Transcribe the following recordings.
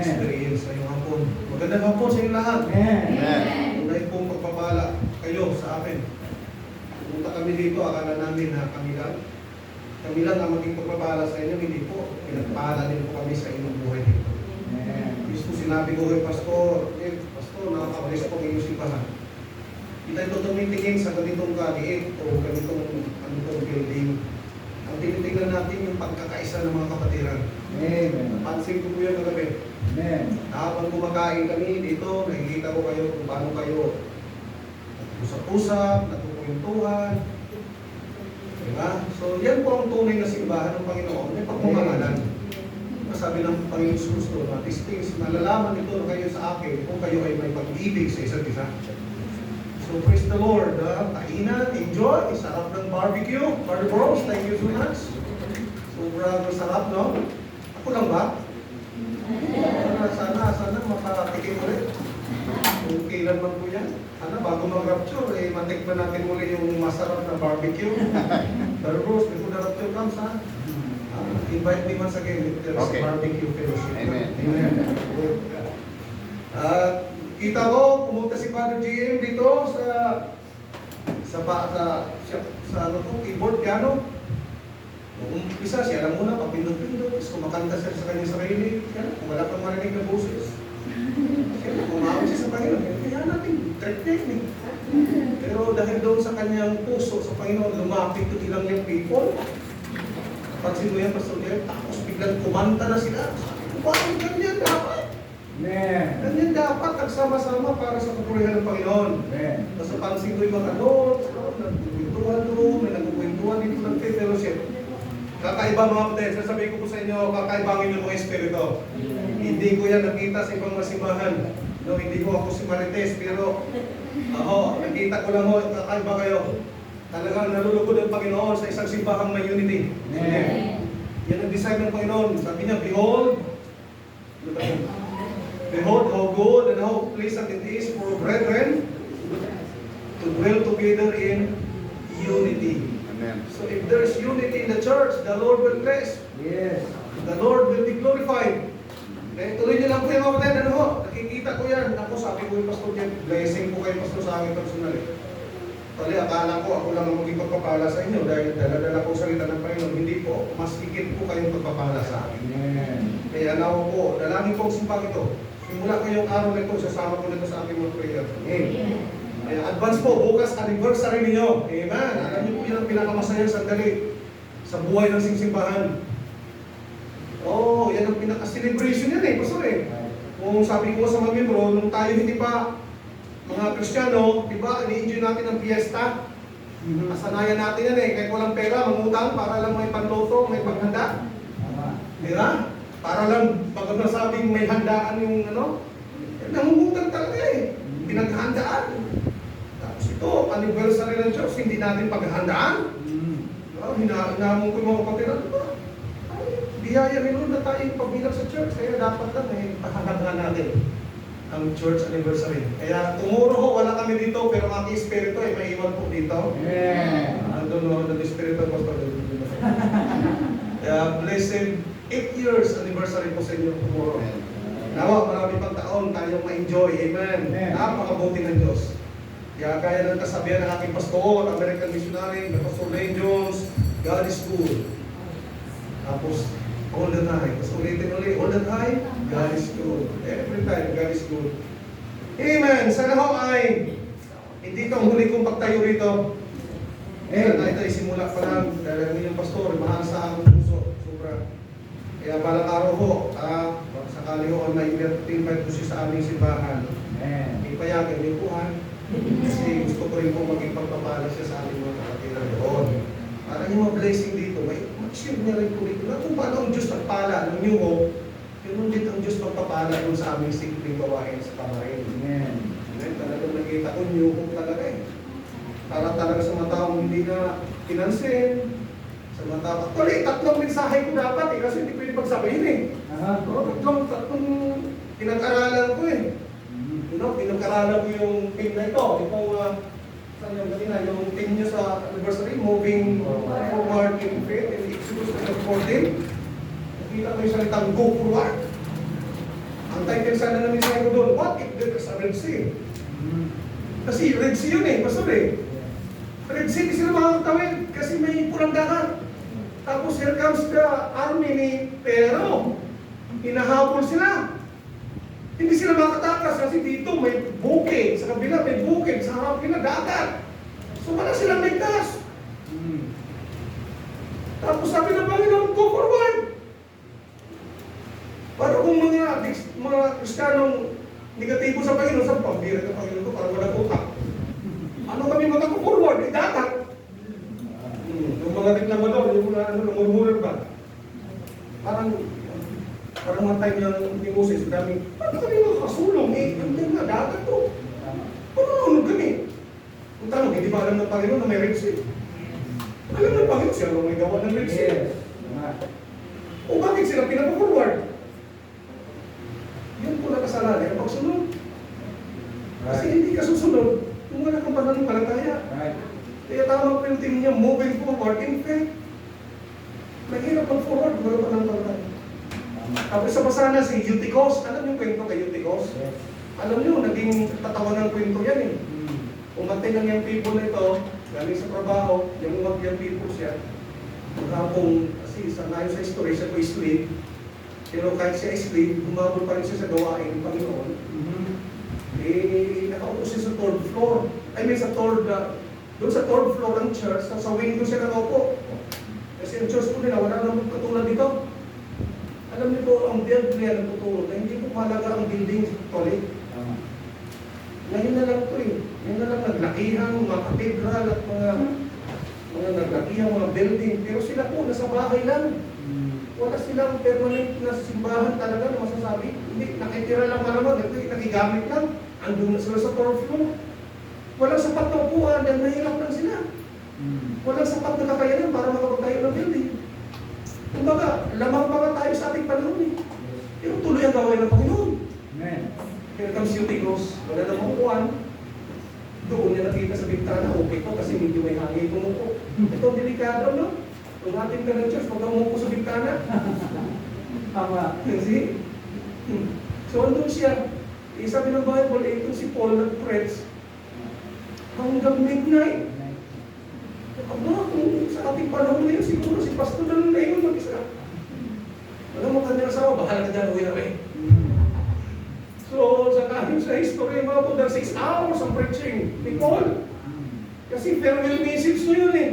experience ngayong hapon. Magandang hapon sa inyo lahat. Tunay pong pagpapala kayo sa akin. Pumunta kami dito, akala namin na kami lang ang maging pagpapala sa inyo. Hindi po, pinagpala din po kami sa inyong buhay dito. Gusto sinabi ko kay Pastor, Pastor, nakakabalis po kayo simbahan. Hindi tayo tumitingin sa ganitong kaliit o ganitong building. Ang tinitingnan natin yung pagkakaisa ng mga kapatiran. Napansin ko po yan kagabi. Habang kumakain kami dito, nakikita ko kayo kung paano kayo usap-usap, nagkukwentuhan. Diba? So yan po ang tunay na simbahan ng Panginoon. May pagmamahalan. Sabi ng Panginoon Jesus doon, these things, nalalaman ito kayo sa akin kung kayo ay may pag-ibig sa isa't isa. So praise the Lord. Kainan, enjoy. Sarap ng barbecue. Brother Bros, thank you so much. Sobrang sarap, no? Ako lang ba? Sana makatikim ulit. Kung kailan man po yan. Sana bago mag-rapture, matikman natin muli yung masarap na barbecue. Brother Bros, before the rapture comes, ha? Invite me once again. There's barbecue fellowship. Amen. Kita ko, pumunta si Father GM dito sa keyboard, piano. Noong umpisa, siya lang muna, papindot-pindot, tapos kumakanta siya sa kanyang sarili. Kung wala pang marinig na boses. Siyempre, kumawag siya sa Panginoon. Kaya natin, technique. Pero dahil doon sa kanyang puso, sa Panginoon, lumapit to ilang yung people. Pansin mo yan, Pastor Jeff, tapos biglang kumanta na sila. Bakit ganyan dapat? Ganyan dapat, nagsama-sama para sa kapurihan ng Panginoon. Tapos pansin ko yung mga notes, nagkukwentuhan doon, may nagkukwentuhan dito ng fellowship. Kakaiba mga kapatid, sasabihin ko po sa inyo, kakaibangin yung mga espiritu. Hindi ko yan nakita sa ibang masimbahan. No, hindi ko ako si Marites, pero nakita ko lang ho, kakaiba kayo. Talagang nalulugod ang Panginoon sa isang simbahang may unity. Yan ang design ng Panginoon. Sabi niya, behold, how good and how pleasant it is for brethren to dwell together in unity. Amen. So if there is unity in the church, the Lord will bless. The Lord will be glorified. Tuloy niyo lang po yung mga kapatid, nakikita ko yan. Ako, sabi ko yung Pastor Jeff, blessing po kayo Pastor sa akin personally. Kali, akala ko ako lang ang maging pagpapala sa inyo dahil dala-dala ko salita ng Panginoon. Hindi po, mas higit po kayong pagpapala sa akin. Kaya nawa po, dalangin po ang simbang ito. Simula kayong araw na ito, sasama ko na ito sa aking mga prayer. Kaya advance po, bukas anniversary ninyo. Amen. Alam niyo po yan ang pinakamasayang sandali sa buhay ng simbahan. Yan ang pinaka-celebration yan Pastor Kung sabi ko sa mga membro, nung tayo hindi pa mga Kristiyano, di ba, ini-enjoy natin ang fiesta. Kasanayan natin yan kahit walang pera, mangutang para lang may panloto, may paghanda. Di ba? Para lang, pag nasabing may handaan yung nangungutang talaga pinaghandaan. Tapos ito, anniversary ng church, hindi natin paghandaan. Hinamon ko yung mga kapatid, biyaya rin na tayong pagbilang sa church, kaya dapat lang pahandaan natin ang church anniversary. Kaya tomorrow wala kami dito, pero ang aking espiritu may iwan po dito. Andun the spirit of Pastor. Kaya blessed 8 years anniversary po sa inyo tomorrow. Nawa, marami pang taon tayong ma-enjoy. Amen. Napakabuti ng Diyos. Kaya kaya ng kasabihan ng aking pastor, American missionary, na Pastor Lane Jones, God is good. Tapos, all the time. Tapos ulitin ulit, all the time, God is good. Every time, God is good. Amen! Sana ho ay hindi ito ang huli kong pagtayo rito. Ito ay simula pa lang. Dahil yung pastor, mahal sa aking puso. Sobra. Kaya balang araw ho, sakali ho, na-invite ko siya sa aming simbahan. Ipayagin, may kuhan. Kasi gusto ko rin po maging pagpapala siya sa aming mga kapatiran doon. Para yung mga blessing dito, mag-share niya rin po dito. Kung paano ang Diyos nagpala ng New Hope, yun din ang Diyos magpapala dun sa aming simpleng gawain sa pamarin. Amen. Talagang nakita ko New Hope talaga Para talaga sa mga taong hindi na pinansin, sa mga tao. Actually, tatlong mensahe ko dapat kasi hindi pwede pagsabihin tatlong pinag-aralan ko pinag-aralan ko yung team na ito. Saan yung kanina, yung team nyo sa anniversary, moving forward in faith in Exodus 14. Nakita ko yung salitang go forward. title sana ng mensahe ko doon, what if there is a Red Sea? Kasi Red Sea yun eh, pastor eh. Red Sea, di sila makakatawid kasi may pulang dagat. Tapos here comes the army ni Pero. Hinahabol sila. Hindi sila makatakas kasi dito may bukid, sa kabila may bukid, sa harap nila dagat. So wala silang ligtas. Tapos sabi ng Panginoon, go forward. Para kung mga Kristiyanong negatibo sa Panginoon, sa pambira ng Panginoon ko, para walang utak. Ano kami mag-forward? Dagat. Yung mga reklamador, yung mga lumurmuran ba? Parang mga time ng ni Moses, dami, paano kami makakasulong? Ang nga, dagat to. Paano kami? Kung tanong, hindi ba alam ng Panginoon na may Red Sea? Alam ng Panginoon siya nung may gawa ng Red Sea. O bakit sila pinapaforward? Yun po na kasalanan, ang pagsunod. Kasi hindi ka susunod kung wala kang pananampalataya. Kaya tama po yung team niya, moving forward in faith. Mahirap mag-forward kung wala pananampalataya. Tapos sa pasana si Eutychus, alam niyo kwento kay Eutychus? Alam niyo, naging tatawanan ng kwento yan eh. Umatay lang yung people na ito, galing sa trabaho, yung yung people siya. Magkapong, kasi nayon sa history, siya po slave. Pero kahit siya slave, humabol pa rin siya sa gawain ng Panginoon. Nakaupo siya sa third floor. Doon sa third floor ng church, sa window siya nakaupo. Kasi yung church po nila, wala naman katulad dito. Alam niyo po, ang Biblia nagtuturo na hindi po mahalaga ang building actually. Ngayon na lang ito eh. Ngayon na lang naglakihan, mga cathedral at mga naglakihan, mga building. Pero sila po, nasa bahay lang. Wala silang permanent na simbahan talaga na masasabi. Hindi, nakitira lang malamang. Ito, nakigamit lang. Andun na sila sa third floor. Walang sapat na upuan dahil mahirap lang sila. Walang sapat na kakayanan para makapagtayo ng building. Kumbaga, lamang pa nga tayo sa ating panahon eh. Pero tuloy ang gawain ng Panginoon. Amen. Here comes Eutychus, wala na makukuhan. Doon niya nakita sa bintana, okay po kasi medyo may hangin tumuko. Ito ang delikado, no? Kung ating ka ng church, huwag kang umupo sa bintana. Tama. Kasi, so andun siya. Sabi ng Bible, itong si Paul nag-preach hanggang midnight. Aba, kung sa ating panahon ngayon, siguro si Pastor na nung ngayon mag-isa. Alam mo, kanyang asawa, bahala ka dyan, uwi na rin. So, sa history, mga po, 6 hours ang preaching ni Paul. Kasi farewell message na yun eh.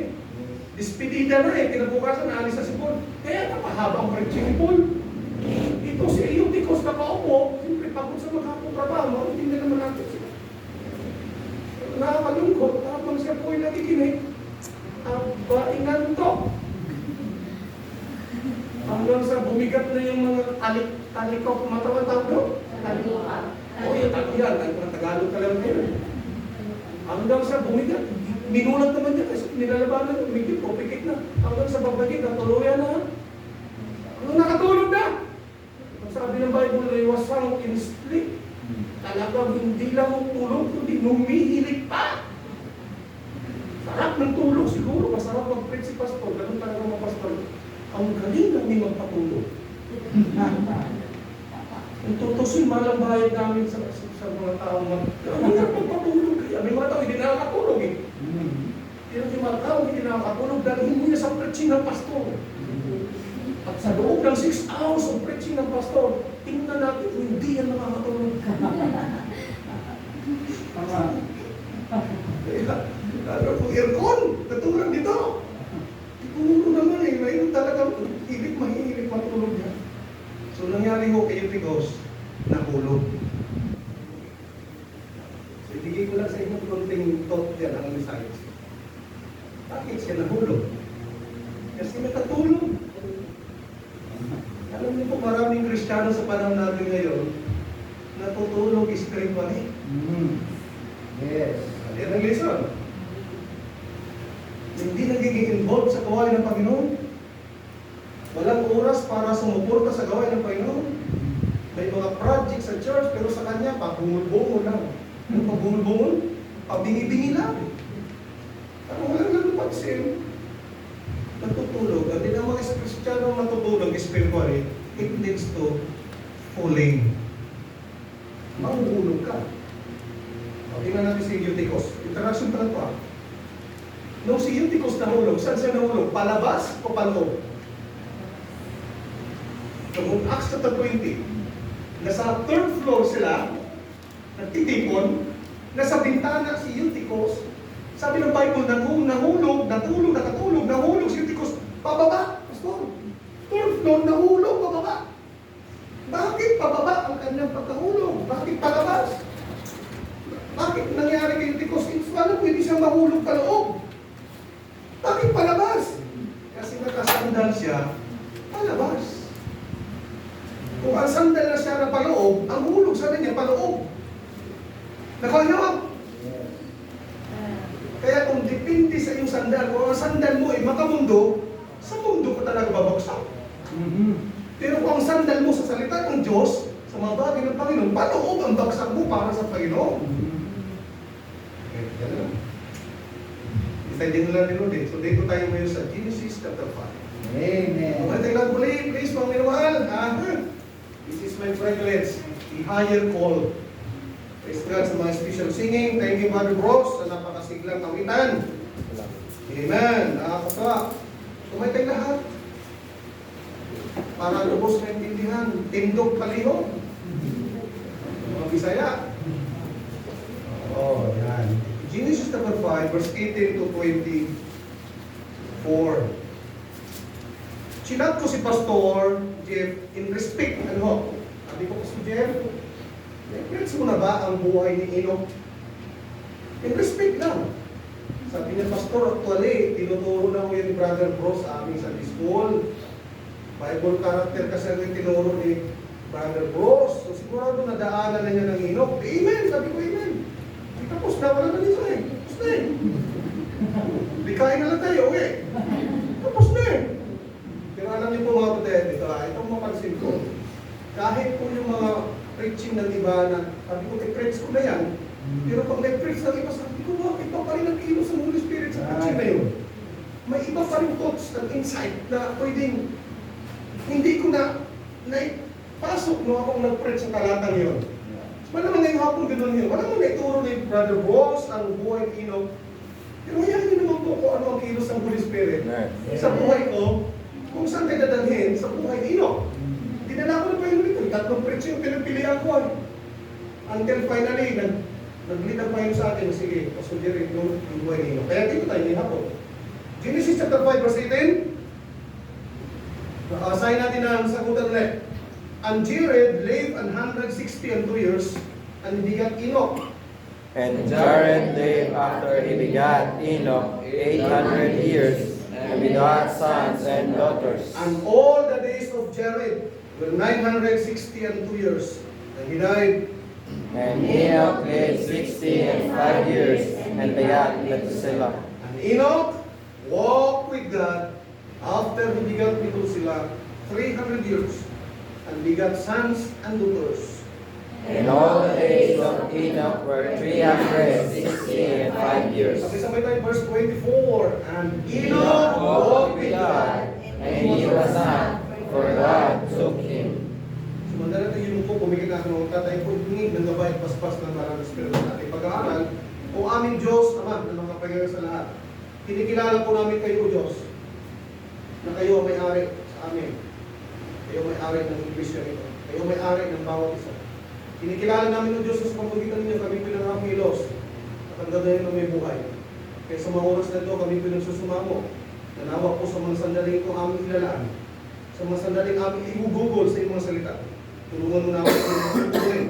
Despedida na eh, kinabukasan, naalis na si Paul. Kaya napahaba ang preaching ni Paul. Ito si Eutychus nakaupo, siyempre pagod sa maghapong trabaho, hindi na naman natin siya. Nakakalungkot, habang siya po ay nakikinig, aba, inantok. Hanggang sa bumigat na yung mga talikok, matawan tawag doon. Talikok. O yung yan, ang Tagalog ka lang ngayon. Hanggang sa bumigat, minulat naman niya kasi nilalabanan, umigit o pikit na. Hanggang sa babagit, natuluyan na. Hanggang nakatulog na. Ang sabi ng Bible, he was sunk in sleep. Talagang hindi lang tulog, kundi humihilig pa. Sarap ng tulog siguro, masarap mag-preach si pastor, ganun talaga mga pastor. Ang galing namin magpatulog. Ang tutusin malang bayad namin sa mga taong magpatulog. Kaya may mga tao hindi nakakatulog eh. Pero yung mga tao hindi nakakatulog dahil hindi na sa preaching ng pastor. At sa loob ng 6 hours of preaching ng pastor, tingnan natin kung hindi yan nakakatulog. Lalo kung aircon, katulad dito. Ipuno naman eh, mayroon talaga mahihilig matulog niya. So nangyari ko kay Eutychus, nahulog. So ibigay ko lang sa inyo konting thought yan ang mensahe. Bakit siya nahulog? Kasi nakatulog. Alam niyo po, maraming Kristiyano sa panahon natin ngayon, natutulog spiritually. Yes. Yan ang lesson. Hindi nagiging involved sa gawain ng Panginoon. Walang oras para sumuporta sa gawain ng Panginoon. May mga project sa church, pero sa kanya, pabungol-bungol lang. Ano pabungol-bungol? Pabingi-bingi lang. Ano walang nagpagsin? Natutulog. At din ang mga Kristiyano natutulog spiritually, it leads to falling. mahuhulog ka. O, tingnan natin si Eutychus. Interaction pa lang ito Nung si Eutychus nahulog, saan siya nahulog? Palabas o paloob? Noong Acts chapter 20, nasa third floor sila, nagtitipon, nasa bintana si Eutychus, sabi ng Bible, nahulog si Eutychus, pababa, pastor. Third floor, nahulog, pababa. Bakit pababa ang kanyang pagkahulog? Bakit palabas? Bakit nangyari kay Eutychus? Paano pwede siyang mahulog paloob? Bakit palabas? Kasi nakasandal siya, palabas. Kung ang sandal na siya na paloob, ang hulog sa niya paloob. Nakahiyawag. Kaya kung depende sa iyong sandal, kung ang sandal mo ay makamundo, sa mundo ka talaga babagsak. Pero kung ang sandal mo sa salita ng Diyos, sa mga bagay ng Panginoon, paloob ang bagsak mo para sa Panginoon. Okay, ganun. Intindi nila ni Lord eh. So dito tayo ngayon sa Genesis chapter 5. Amen. Okay, tayo muli, please, mga minamahal. This is my privilege, the higher call. Praise God sa mga special singing. Thank you, Brother Bros, sa napakasiglang kawitan. Amen. Nakakatawa. Tumatay lahat. Para lubos na intindihan. Tindog palihog. Mga Bisaya. Oh, yan. Genesis chapter 5, verse 18 to 24. Sinat ko si Pastor Jeff in respect, sabi ko si Jeff, regrets mo na ba ang buhay ni Enoch? In respect lang. Sabi niya, Pastor, actually, tinuturo na ko yung Brother Bro sa aming Sunday School. Bible character kasi ang tinuro ni Brother Bro. So sigurado nadaanan na niya ng Enoch. Amen! Sabi ko, amen. Tapos na, wala na nito eh. Tapos na eh. Likain na lang tayo, okay? Tapos na eh. Pero alam niyo po mga kapatid, itong mapansin ko, kahit po yung mga preaching ng iba na, sabi ko, i-preach ko na yan, pero pag nag-preach ng iba, sabi ko, bakit pa rin ang kilos ng Holy Spirit sa preaching na yun? May iba pa rin thoughts and insight na pwedeng, hindi ko na pasok no akong nag-preach sa talatang yun. Wala naman ngayong hapon gano'n yun. Wala naman naituro ni Brother Ross ang buhay ng Enoch. Pero hayaan niyo naman po kung ano ang kilos ng Holy Spirit. Sa buhay ko, kung saan kayo dadalhin, sa buhay ni Enoch. Dinala ko na pa yung nito. Tatlong preach yung pinagpilihan ko. Until finally, nag-lead ang Panginoon sa akin. Sige, pasudirin yung buhay ni Enoch. Kaya dito tayo ngayong hapon. Genesis chapter 5 verse 18. Asahin natin ang sagutan ulit. And Jared lived 162 years, and begat Enoch. And Jared lived after he begat Enoch 800 years, and begot sons and daughters. And all the days of Jared were 962 years, and he died. And Enoch lived 65 years, and begat Methuselah. And Enoch walked with God after he begat Methuselah 300 years, and begat sons and daughters. And all the days of Enoch were 365 years. Sabay-sabay tayo, verse 24. And Enoch walked with God, and he was not, for God took him. Sumandala tayo yung po, pumigil na ako ng tatay ko, hingig ng gabay at paspas ng maraming espiritu sa ating pag-aaral. O aming Diyos, Ama, na mga Panginoon sa lahat. Kinikilala po namin kayo, O Diyos, na kayo ang may-ari sa amin. Kayo may-ari ng iglesia nito. Kayo may-ari ng bawat isa. Kinikilala namin ng Diyos sa pamamagitan ninyo, kami pinangakilos at ang gagawin ng may buhay. Kaya sa mga oras na ito, kami pinagsusumamo. Nanawa po sa mga sandaling ito aming ilalaan. Sa mga sandaling aming ibubugol sa iyong mga salita. Tulungan mo namin sa mga tutunin.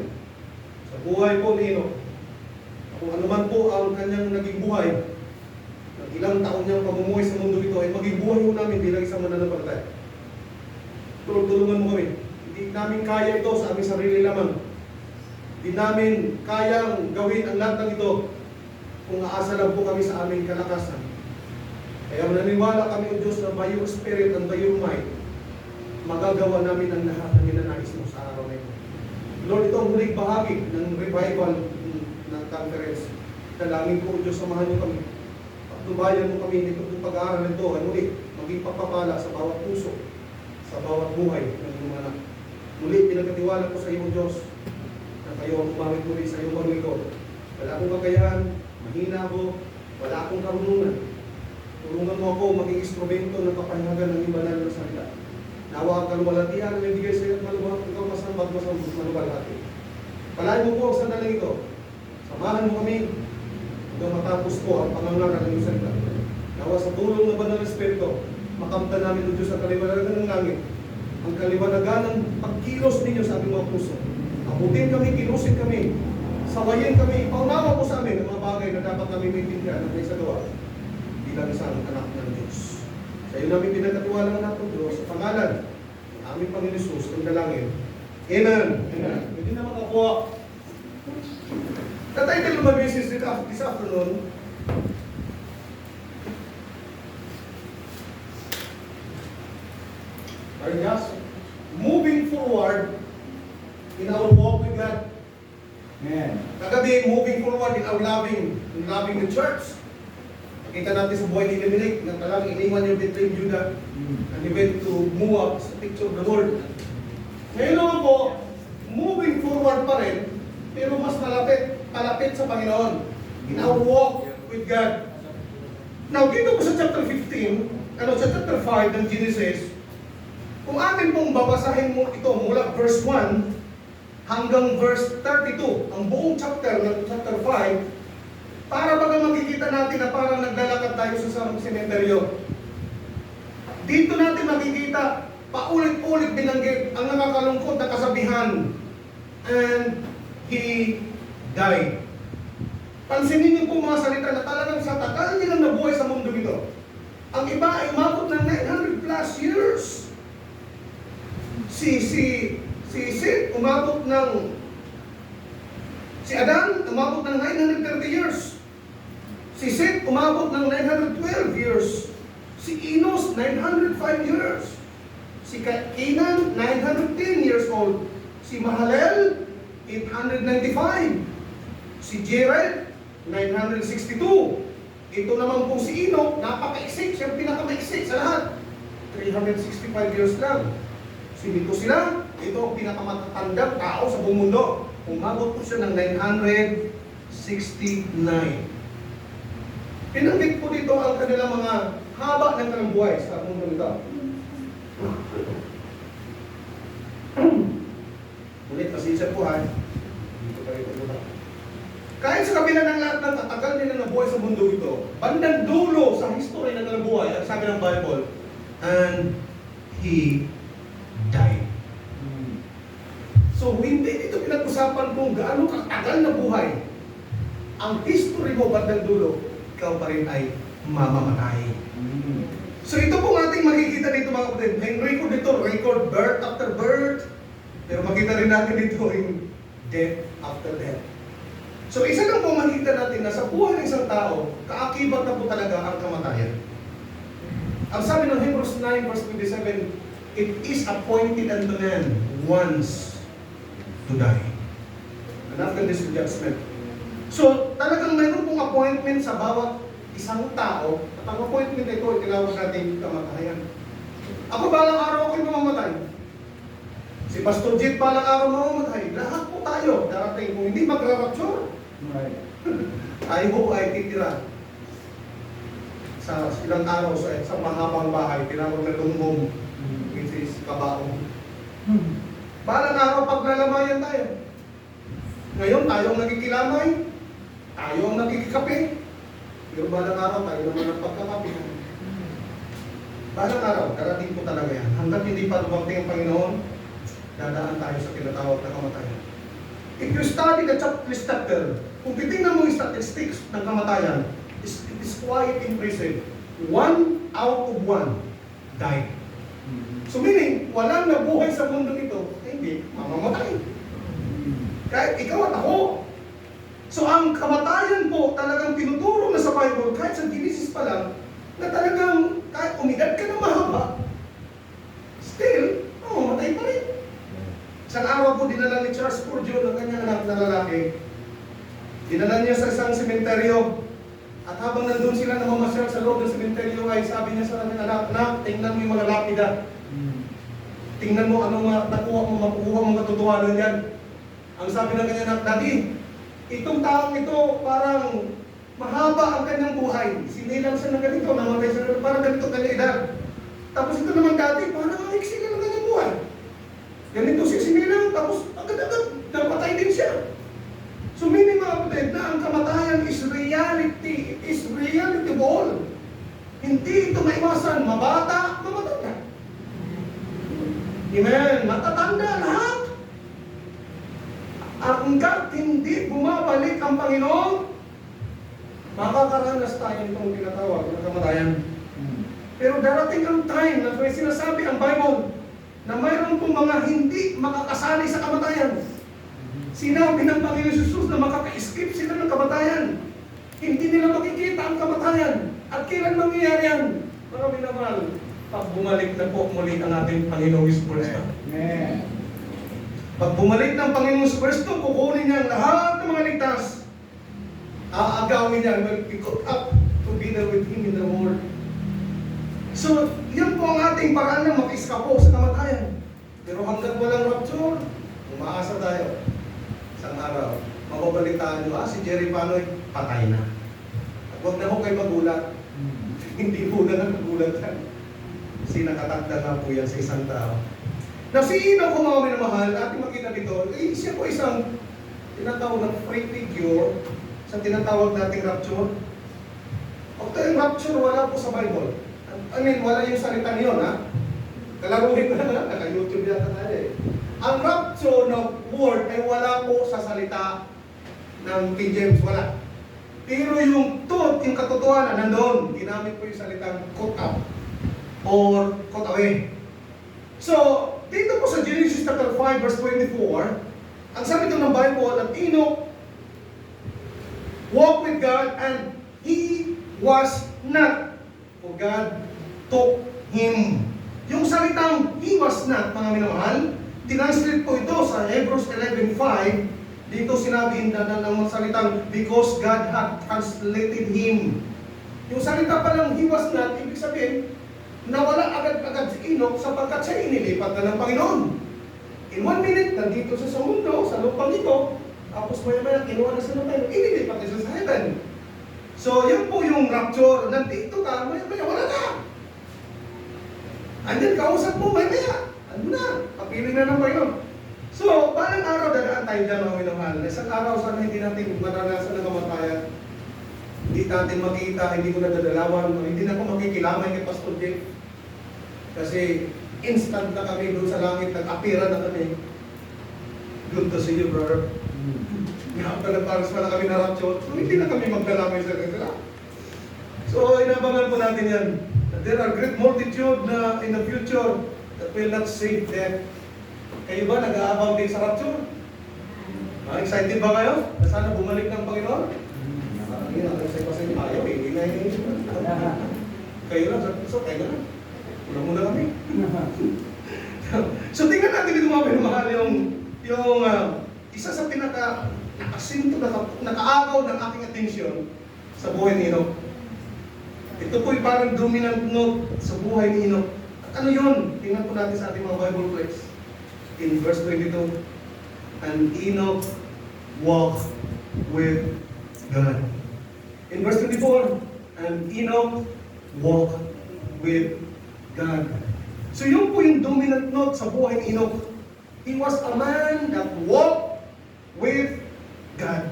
Sa buhay po ni Enoch. Kung ano man po ang kanyang naging buhay, ng ilang taon niyang pamumuhay sa mundo ito, ay maging buhay mo namin bilang isang mananampalataya. Tulungan mo kami. Hindi namin kaya ito sa aming sarili lamang. Hindi namin kayang gawin ang lahat ng ito kung aasa lang po kami sa aming kalakasan. Kaya mananiwala kami, O Diyos, na by your Spirit and by your might, magagawa namin ang lahat ng ninanais mo sa araw na ito. Lord, ito ang huling bahagi ng revival ng conference. Dalangin ko, O Diyos, samahan niyo kami. Pagtubayan mo kami nito ng pag-aaral nito, ay muli, maging pagpapala sa bawat puso, sa bawat buhay ng iyong anak. Muli, pinagkatiwala ko sa iyo, Diyos, na kayo ang umawit muli sa iyong mga lingkod. Wala akong kakayahan, mahina ako, wala akong karunungan. Tulungan mo ako maging instrumento ng kapahayagan ng ibanal na salita. Nawa ang kaluwalhatian na ibigay sa iyo at maluwag, ikaw masambag, maluwalhati. Palain mo po ang sandaling ito. Samahan mo kami hanggang matapos po ang pangangaral ng iyong salita. Nawa sa tulong ng banal na Espiritu, makamtan namin o Diyos ang kaliwanagan ng langit. Ang kaliwanagan ng pagkilos ninyo sa aming mga puso. Abutin kami, kilusin kami, sawayin kami, paunawa po sa amin ang mga bagay na dapat kami maintindihan at naisagawa bilang isang anak ng Diyos. Sa iyo namin pinagkatiwala ng anak ng Diyos sa pangalan ng aming Panginoon Jesus ng dalangin. Amen. Amen. Hindi na makakuha. The title of my message this afternoon, are just moving forward in our walk with God. Amen. Kagabi, moving forward in our loving the church. Nakita natin sa buhay ni Elimelech na talagang iniwan niya between Judah and he went to Moab sa picture of the Lord. Ngayon naman po, moving forward pa rin, pero mas palapit sa Panginoon in our walk with God. Now, dito po sa chapter 15, sa chapter 5 ng Genesis, kung atin pong babasahin mo ito mula verse 1 hanggang verse 32, ang buong chapter ng chapter 5, para baga makikita natin na parang naglalakad tayo sa isang sementeryo. Dito natin makikita, paulit-ulit binanggit ang nakakalungkot na kasabihan, and he died. Pansinin niyo po mga salita na talagang sa tagal nilang nabuhay sa mundo ito. Ang iba ay umabot ng 900 plus years. Si Seth umabot ng si Adan umabot ng 930 years. Si Seth umabot ng 912 years. Si Enos 905 years. Si Canaan 910 years old. Si Mahalalel 895. Si Jared 962. Ito naman po si Enoch, napaka-exit, siya pinaka-exit sa lahat. 365 years lang. Si Methuselah, ito ang pinakamatatandang tao sa buong mundo. Umabot po siya ng 969. Pinanggit po dito ang kanilang mga haba ng kanilang buhay sa mundo nito. Ulit, pasensya po ha. Dito tayo pumunta. Kahit sa kabila ng lahat ng katagal nila na buhay sa mundo ito, bandang dulo sa history ng kanilang buhay, ang sabi ng Bible, and he died. So, hindi dito pinag-usapan kung gaano katagal na buhay. Ang history mo bandang dulo, ikaw pa rin ay mamamatay. So, ito pong ating makikita dito mga kapatid. May record birth after birth. Pero makita rin natin dito yung death after death. So, isa lang po makikita natin na sa buhay ng isang tao, kaakibat na po talaga ang kamatayan. Ang sabi ng Hebrews 9 verse 27, it is appointed unto man once to die. And after this judgment. So, talagang mayroon pong appointment sa bawat isang tao, at ang appointment na ito, tinawag natin kamatayan. Ako balang araw ako'y mamamatay. Si Pastor Jit balang araw mamamatay. Lahat po tayo darating. Kung hindi magra-rapture, tayo po ay titira sa ilang araw sa mahabang bahay, tinawag na lunggong, which is kabaong. Balang araw paglalamayan tayo. Ngayon tayo ang nagkikilamay, tayo ang nagkikikape, pero balang araw tayo naman ang pagkakape. Balang araw, darating po talaga yan. Hanggang hindi pa dumating ang Panginoon, dadaan tayo sa tinatawag na kamatayan. If you study the chapter, kung titingnan mo yung statistics ng kamatayan, it is quite impressive. 1 out of 1 died. So meaning, walang nabuhay sa mundo nito, hindi mamamatay. Kahit ikaw at ako. So ang kamatayan po talagang tinuturo na sa Bible, kahit sa Genesis pa lang, na talagang kahit umidad ka na mahaba, still, mamamatay pa rin. Isang araw po, dinala ni Charles Spurgeon ang kanyang anak na lalaki. Dinala niya sa isang sementeryo. At habang nandun sila namamasyal sa loob ng sementeryo, ay sabi niya sa kanyang anak, na tingnan mo yung mga lapida. Tingnan mo anong nakuha mo, makukuha mo katotohanan yan. Ang sabi ng kanya anak, Daddy, itong taong ito parang mahaba ang kanyang buhay. Sinilang siya ng ganito, namatay siya ng parang ganito kanyang edad. Tapos ito naman dati, parang ang iksi na ng kanyang buhay. Ganito siya sinilang, tapos agad-agad, napatay din siya. So meaning mga kapatid na ang kamatayan is reality. It is realitable. Hindi ito maiwasan. Mabata, mamatanda. Amen. Matatanda lahat. Hanggat hindi bumabalik ang Panginoon, makakaranas tayo nitong tinatawag na kamatayan. Pero darating ang time na may sinasabi ang Bible na mayroon pong mga hindi makakasali sa kamatayan. Sinabi ng Panginoon Jesus na makaka-escape sila ng kamatayan. Hindi nila makikita ang kamatayan. At kailan mangyayari yan? Mga minamahal, pag bumalik na po muli ang ating Panginoong Jesus Cristo. Amen. Pag bumalik ng Panginoong Jesus Cristo, kukunin niya ang lahat ng mga ligtas. Aagawin niya, will be caught up together with Him in the world. So, yan po ang ating paraan na maka-eskapo sa kamatayan. Pero hanggat walang rapture, umaasa tayo. Isang araw, mababalitaan nyo, si Jerry Panoy, patay na. At huwag na ho kayo magulat. Hindi po na nagugulat yan. Kasi nakatakda na po yan sa isang tao. Na si Enoch, kung mga minamahal, ating makita dito, siya po isang tinatawag na free figure sa tinatawag nating rapture. O yung rapture, wala po sa Bible. I mean, wala yung salita niyon, ha? Kalaruhin ko na, naka-YouTube yata tayo eh. Ang rapture ng word ay wala po sa salita ng King James, wala. Pero yung truth, yung katotohanan, nandoon. Ginamit po yung salitang caught up or caught away. So, dito po sa Genesis chapter 5 verse 24, ang sabi ito ng Bible, at Enoch walked with God and he was not, for God took him. Yung salitang he was not, mga minamahal, tinranslate po ito sa Hebrews 11:5. Dito sinabi na ng salitang because God had translated him. Yung salita pa lang he was not, ibig sabihin, nawala agad-agad si Enoch sapagkat siya inilipat na ng Panginoon. In 1 minute, nandito siya sa mundo, sa lupang ito, tapos maya-maya, kinuha na siya ng Panginoon, inilipat na siya sa heaven. So, yun po yung rapture, nandito ka, maya-maya, wala na. Andyan, kausap mo, maya-maya, ano na, papili na ng Panginoon. So, parang araw, dadaan tayo dyan, mga minamahal. Isang araw, sana hindi natin maranasan ng kamatayan. Hindi natin makita, hindi ko nadadalawan, hindi na ako makikilamay kay Pastor Jeff. Kasi instant na kami doon sa langit, nag-apira na kami. Good to see you, brother. Nakapalaparas pa na kami na rapture, so hindi na kami magdalamay sa kanila. So, inabangan po natin yan. There are great multitude na in the future that will not save death. Kayo ba, nag-aabang din sa rapture? Excited ba kayo? Na sana bumalik ng Panginoon? Hindi na, kasi ayaw, hindi na hindi. Kayo lang, so kayo na. Wala muna kami. So tingnan natin dito mga pinamahal yung isa sa nakasinto, nakaagaw ng aking atensyon sa buhay ni Enoch. Ito po yung parang dominant note sa buhay ni Enoch. At ano yun? Tingnan po natin sa ating mga Bible place. In verse 22, and Enoch walked with God. In verse 24, and Enoch walked with God. So yun po yung dominant note sa buhay ni Enoch. He was a man that walked with God.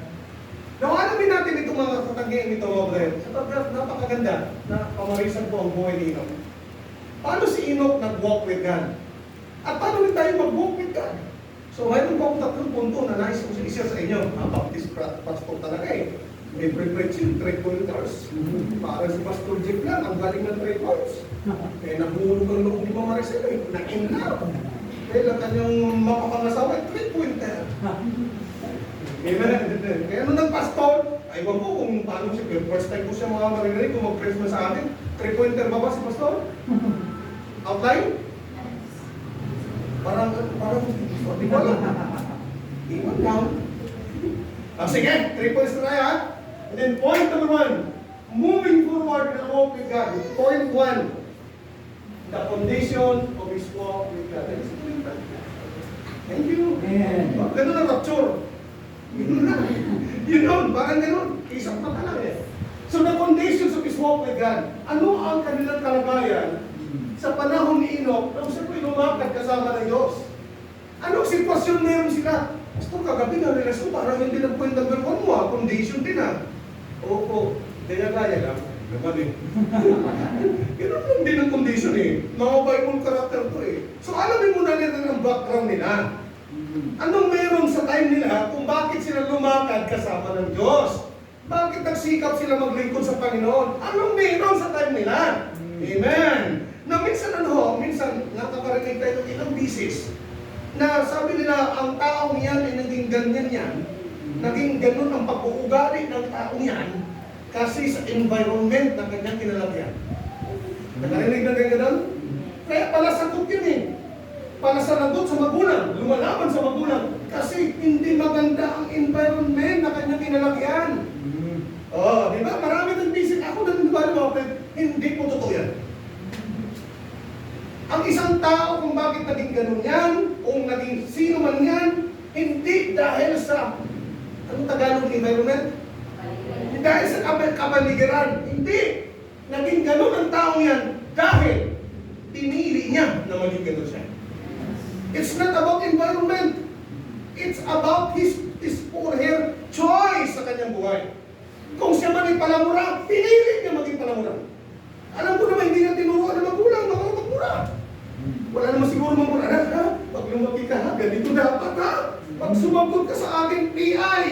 Now, alamin natin itong mga katangian ito, mga brother. Sapagkat napakaganda na pamarisan po ang buhay ni Enoch. Paano si Enoch nag-walk with God? At paano rin tayo mag-walk with God? So, mayroon po akong tatlong punto na nais kong isa sa inyo. Baptist pastor talaga eh. May pre-preaching, 3 pointers. Para si Pastor Jeff lang, ang galing ng 3 points. Kaya nahulog ang loob ni Mama Maricel eh. Na-in love. Kaya lang kanyang mapapangasawa, 3 pointer. Amen. Kaya nung nag-pastor, aywan ko kung paano siya. First time ko siya mga marinig kung mag-preach mo sa atin. 3 pointer ba si Pastor? Outline? Parang, di ba lang? Iwan lang. Sige, 3 points na tayo ha. And then point number 1, moving forward in the walk with God. Point 1, the foundation of his walk with God. Thank you. Amen. Ganun ang rapture. Ganun na. Yun yun, parang ganun. Isang mata lang eh. So the conditions of his walk with God, ano ang kanilang kalagayan sa panahon ni Enoch nung siya po'y lumakad kasama ng Diyos? Anong sitwasyon meron sila? Pastor, kagabi na relasyon, parang hindi na point number 1 mo condition din Oo, gaya lang. Naman eh. Ganun lang din ang condition eh. Mga Bible character to eh. So alamin mo na nila ang background nila. Anong meron sa time nila kung bakit sila lumakad kasama ng Diyos? Bakit nagsikap sila maglingkod sa Panginoon? Anong meron sa time nila? Amen! Na minsan minsan nakakarinig tayo ng ilang bisis na sabi nila ang taong yan ay naging ganyan yan, naging ganun ang pag-uugali ng taong yan kasi sa environment na kanyang kinalagyan. Nakarinig na kayo ganun? Kaya pala sagot yun eh. Para sa lagot sa magulang, lumalaban sa magulang kasi hindi maganda ang environment na kanyang kinalagyan. Di ba? Marami ng bisit. Ako naniniwala ako, hindi po totoo yan. Ang isang tao kung bakit naging ganun yan, kung naging sino man yan, hindi dahil sa, anong Tagalog environment? Hindi dahil sa kapaligiran. Hindi. Naging ganun ang tao yan dahil pinili niya na maging ganun siya. It's not about environment. It's about his or her choice sa kanyang buhay. Kung siya man ay palamura, pinili niya maging palamura. Alam ko naman, hindi na tinuruan ng magulang, magmura. Wala naman siguro mamura na, ha? Pag lumaki ka, ha? Ganito dapat, ha? Pag sumagot ka sa aking PI,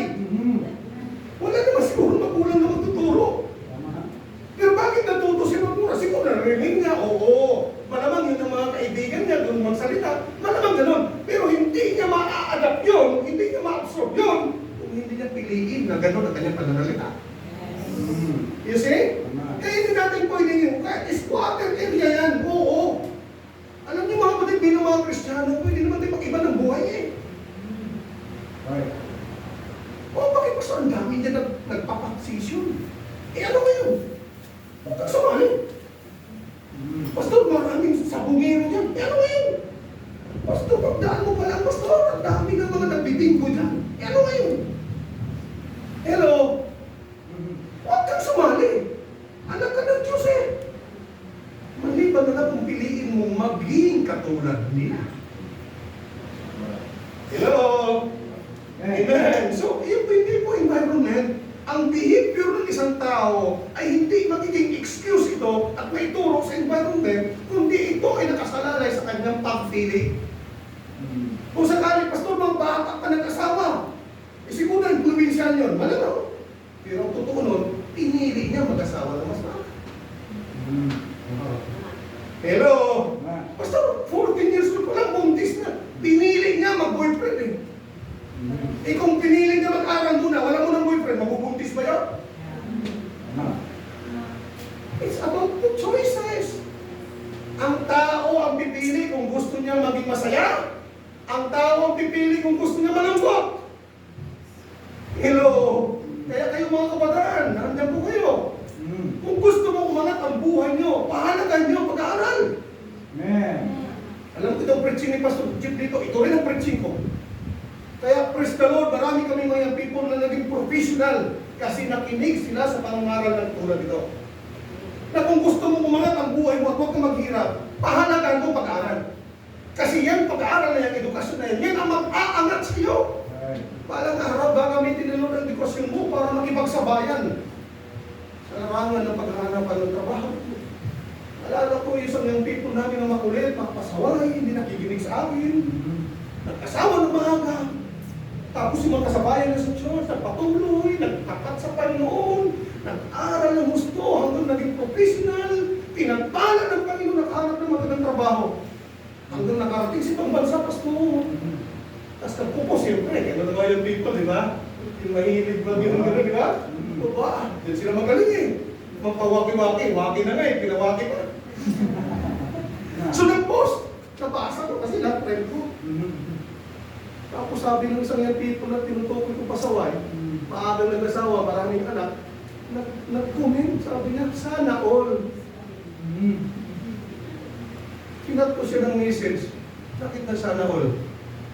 wala naman siguro magulang na magtuturo. Pero bakit natuto si magmura? Siguro narinig niya, oo. Malamang yun ang mga kaibigan niya, doon magsalita. Malamang ganun. Pero hindi niya ma-adapt yun, hindi niya ma-absorb yun, kung hindi niya piliin na ganun ang kanyang pananalita. You see? Kaya hindi natin pwede yun. Kahit squatter area yan, oo. Alam niyo mga kapatid, bilang mga Kristiyano, pwede naman tayo mag-iba ng buhay eh. Right. Bakit basta ang dami niya nagpapaksisyon? Ano ngayon? Huwag kang sumali. Pastor, maraming sabungero dyan. Ano ngayon? Pastor, pagdaan mo pa lang, Pastor, ang dami ng mga nagbibinggo dyan. Ano ngayon? Hello? Huwag kang sumali. Anak ka ng Diyos eh. Maliban na lang kung piliin mo maging katulad nila. Hello? Amen. So, yung hindi po environment, ang behavior ng isang tao ay hindi magiging excuse ito at may turo sa environment, kundi ito ay nakasalalay sa kanyang pagpili. Kung sakali, Pastor, magbata ka ng asawa, siguro ang provincial yun, malamang. Pero ang totoo nun, pinili niya mag-asawa ng mas bata. Hello? Pastor, 14 years old pa lang, buntis na. Pinili niya mag-boyfriend eh. Kung pinili niya mag-aral muna, wala mo ng boyfriend, mabubuntis ba yun? It's about the choices. Ang tao ang pipili kung gusto niya maging masaya. Ang tao ang pipili kung gusto niya malungkot. Hello? Kaya kayo mga kabataan, nandiyan po kayo. Kung gusto mo umangat ang buhay niyo, pahalagan niyo pag-aaral. Amen. Alam ko itong preaching ni Pastor Chip dito, ito rin ang preaching ko. Kaya praise the Lord, marami kami mga people na naging professional kasi nakinig sila sa pangangaral ng tulad ito. Na kung gusto mo umangat ang buhay mo at huwag kang maghirap, pahalagan mo pag-aaral. Kasi yan, pag-aaral na yan, edukasyon na yan, yan ang mag-aangat sa iyo. Palang araw, gagamitin nila ng edukasyon mo para makipagsabayan sa larangan ng paghahanapan ng trabaho. Alala ko isang yung people namin na makulit, makapasaway, hindi nakikinig sa akin. Nag-asawa ng maaga. Tapos yung mga kasabayan na sa church, nagpatuloy, nagtapat sa Panginoon, nag-aral ng gusto hanggang naging professional, pinagpala ng Panginoon, nakahanap ng magandang trabaho. Hanggang nakarating si pambansa, Pastor. Tapos nagpupo, siyempre, kaya naman yung people, di ba? Yung mahilig ba, gano'n, di ba? Ba, yan sila magaling eh. Magpawaki-waki, waki na nga eh, pinawaki pa. So nag-post, nabasa ko kasi lahat friend ko. Tapos sabi ng isang yung people na tinutukoy ko pasaway, maagang nag-asawa, maraming anak, nag-comment, sabi niya, sana all. Kinat ko siya ng message, bakit na sana all?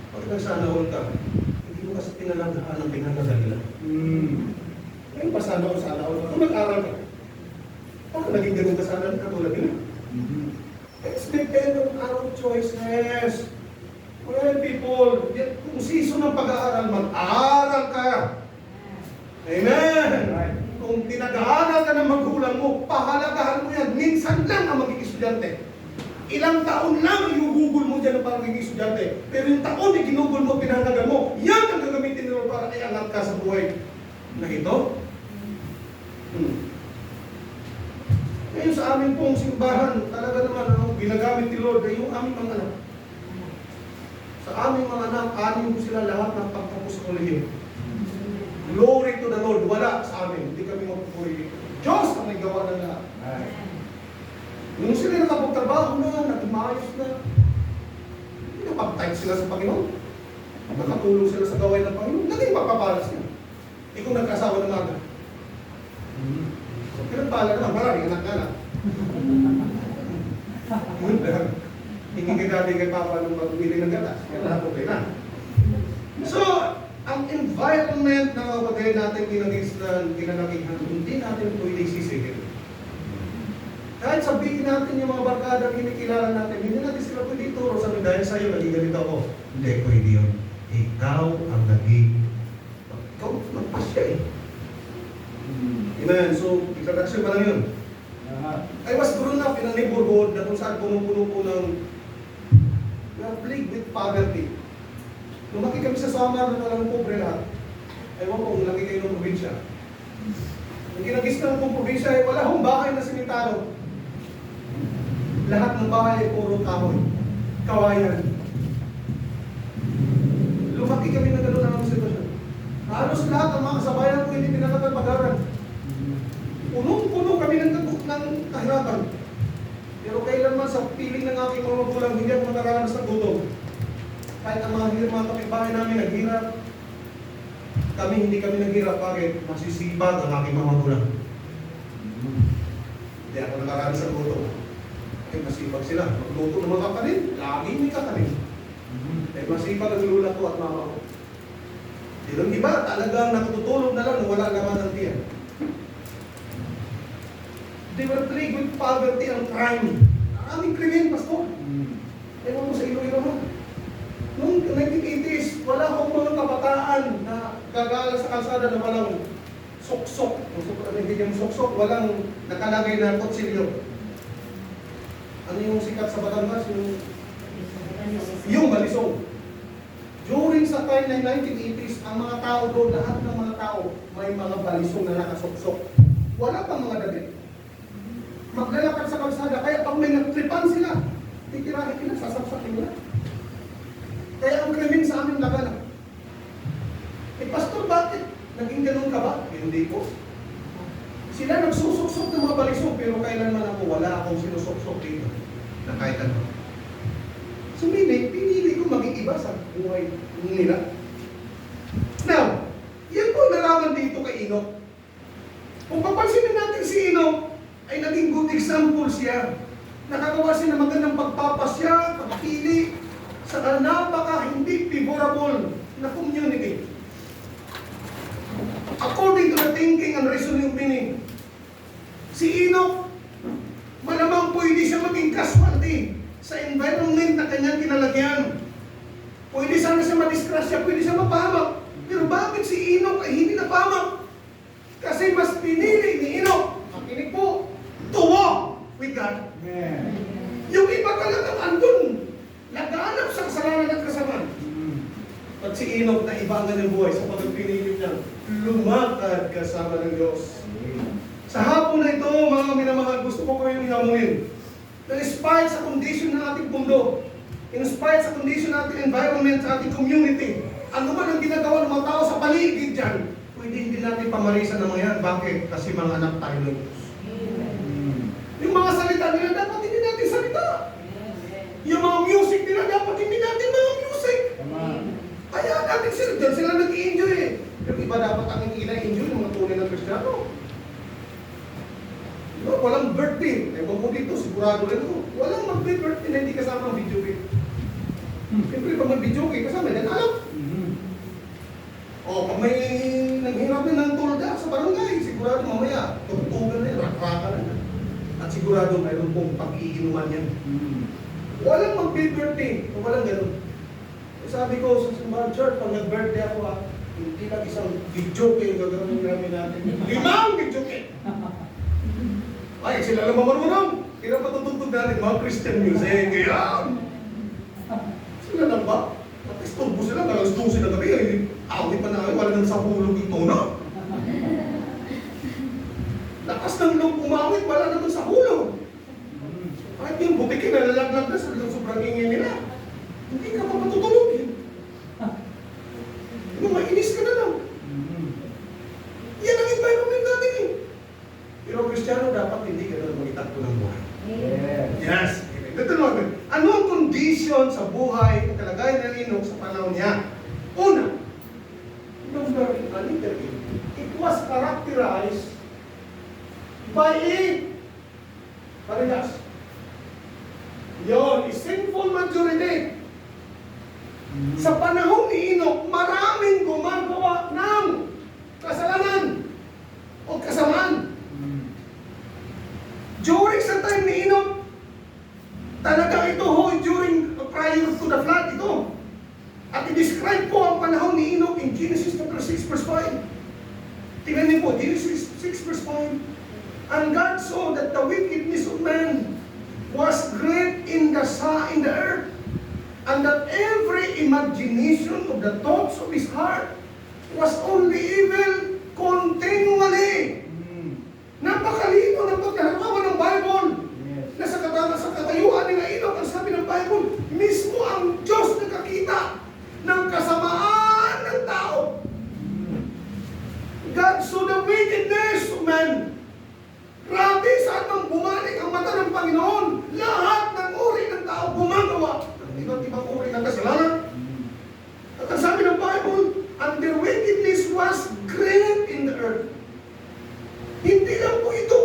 Pag nagsana all ka, hindi mo kasi pinalagahan ang pinagkagalila. Ngayon pa sana all ka. Kung nag-aral ka, baka naging ganun ka sana katulad nila. It's depend on our choices. Well, people, kung season ng pag-aaral, mag-aaral ka. Amen! Kung pinag-aaral ka ng magulang mo, pahalagahan mo yan. Minsan lang ang magiging estudyante. Ilang taon lang iugugol mo dyan para magiging estudyante. Pero yung taon na ginugol mo, pinahalagan mo, yan ang gagamitin nila para iangat ka sa buhay na ito. Ngayon sa amin pong simbahan, talaga naman ginagamit ni Lord ay yung aming mga anak. Sa aming mga anak, anin ko sila lahat ng pagtapos sa kolehiyo. Glory to the Lord. Wala sa amin. Hindi kami mapupuri. Diyos ang may gawa ng lahat. Nung sila nakapagtrabaho na, naging maayos na, nakapag-type sila sa Panginoon. Nakatulong sila sa gawain ng Panginoon. Naging magpapalas niya. Ikaw nagkasawa ng aga. So, pinagpala naman, maraming anak-anak. Hindi ka dati kay Papa nung magbili ng gatas. Kaya lahat okay na. So, ang environment na kapagay natin kinalakihan, hindi natin pwede sisigil. Kahit sabihin natin yung mga barkada kinikilala natin, hindi natin sila pwede ituro sa dahil sa'yo, naging ganito ako. Hindi, pwede yun. Ikaw ang naging. Ikaw, magpasya eh. Amen. So, introduction pa lang yun. I was grown up in a neighborhood na kung saan puno-puno po ng plagued with poverty. Lumaki kami sa Samar na talagang pobre lahat. Ewan ko kung laki kayo ng probinsya. Ang ginagis ng kong probinsya ay wala akong bahay na simentado. Lahat ng bahay ay puro kahoy. Kawayan. Lumaki kami na gano'n ang sitwasyon. Halos lahat ang mga kasabayan ko hindi pinakatag pag-aral. Punong-puno kami ng kahirapan. Pero kailanman sa piling ng aking mga magulang, hindi ako nakaranas ng gutom. Kahit ang mga kapitbahay namin naghirap, hindi kami naghirap. Bakit? Masisipag ang aking mga magulang. Hindi ako nakaranas ng gutom. Eh, masipag sila. Magluto ng mga kakanin, lagi may kakanin. Eh, masipag ang lula ko at mama ko. Yung iba, talagang nakatutulog na lang, wala naman ang tiyan. They were plagued with poverty and crime. Maraming krimen, pastor. Ewan mo sa Iloilo mo. Noong 1980s, wala akong mga kabataan na gagala sa kalsada na walang soksok. Hindi yung soksok, walang nakalagay na kutsilyo. Ano yung sikat sa Batangas? Yung balisong. During sa time ng 1980s, ang mga tao doon, lahat ng mga tao, may mga balisong na nakasoksok. Wala pang mga damit. Maglalakad sa kalsada, kaya pag may nagtripan sila, titirahin nila, sasaksakin nila. Kaya ang krimen sa amin laganap. Eh, pastor, bakit? Naging ganun ka ba? Hindi po. Sila nagsusuksok ng mga balisong, pero kailanman ako, wala akong sinusuksok dito. Na kahit ano. So, pinili ko maging iba sa buhay nila. Now, yan po nalaman dito kay Enoch. Kung papansinin natin si Enoch, ay naging good example siya. Nakagawa siya ng magandang pagpapasya, pagpili, sa napaka hindi favorable na community. According to the thinking and reasoning meaning, si Enoch, malamang pwede siya maging casualty sa environment na kanyang kinalagyan. Pwede sana siya madisgrasya, pwede siya mapahamak. Pero bakit si Enoch ay hindi napahamak? Kasi mas pinili ni Enoch, makinig po, to walk with God. Amen. Yung iba talagang andun, naghanap sa kasalanan at kasamaan. At si Enoch na iba ang kanyang buhay sa pagpinili niya, lumakad kasama ng Diyos. Sa hapon na ito, mga minamahal, gusto ko kayong hihamunin. Na inspired sa condition ng ating mundo, inspired sa condition ng ating environment, sa ating community, ano man ang ginagawa ng mga tao sa paligid dyan, pwede hindi natin pamarisan ng mga yan. Bakit? Kasi mga anak tayo ng Diyos. Yung mga salita nila, dapat hindi natin salita. Yung mga music nila, dapat hindi natin mga music. Kaya natin sila, dyan sila nag-i-enjoy eh. Pero iba dapat ang ina-enjoy ng mga tunay ng Kristiyano. Walang birthday. Ewan ko dito, sigurado rin ako. Walang mag-birthday na hindi kasama ang video game. Siyempre, pag may video kayo, kasama yan, alam. O, pag may nanghirap na ng tolda sa barangay, sigurado mamaya, tugtugan na yan, rakraka na yan. At sigurado mayroon pong pag-iinuman yan. Walang mag-birthday, walang ganun. Sabi ko sa simbahan church, pag nag-birthday ako hindi lang isang video kayo gagawin namin natin. 5 video kayo! Ay, sila lang marunong. Kaya patutugtog natin mga Christian music. Kaya, sila lang ba? Istorbo sila, alas 12 na gabi. Awit pa na kayo, wala nang sapulog yung tono. Lakas ng loob umawit, wala naman sa hulog. Kahit yung butikin, nalalaglag na sa sobrang ingay nila. Hindi ka pa matutulogin. Mainis ka na lang. Yan ang environment natin eh. Pero Kristiyano dapat hindi ka na mag-itakbo ng buhay. Yes. Ito naman. Ano ang condition sa buhay, ang kalagayan ng Enoch sa panahon niya? Una, number 8, it was characterized by a parehas. Yun, a sinful majority. Sa panahon ni Enoch, maraming gumagawa ng kasalanan o kasamaan. During sa time ni Enoch, talagang ito ho, during prior to the flood, ito. At i-describe po ang panahon ni Enoch in Genesis chapter 6 verse 5. Tingnan niyo po, Genesis 6 verse 5. And God saw that the wickedness of man was great in the earth, and that every imagination of the thoughts of his heart was only evil continually. Napakalino ng pagkaharapan ng Bible. Na sa katayuan ni Enoch, ang sabi ng Bible, mismo ang Diyos nakakita ng kasamaan ng tao. God saw the wickedness of man. Grabe, saan mang bumalik ang mata ng Panginoon? Lahat ng uri ng tao gumagawa ng iba't ibang uri ng kasalanan. At ang sabi ng Bible, and their wickedness was great in the earth. Hindi lang po ito,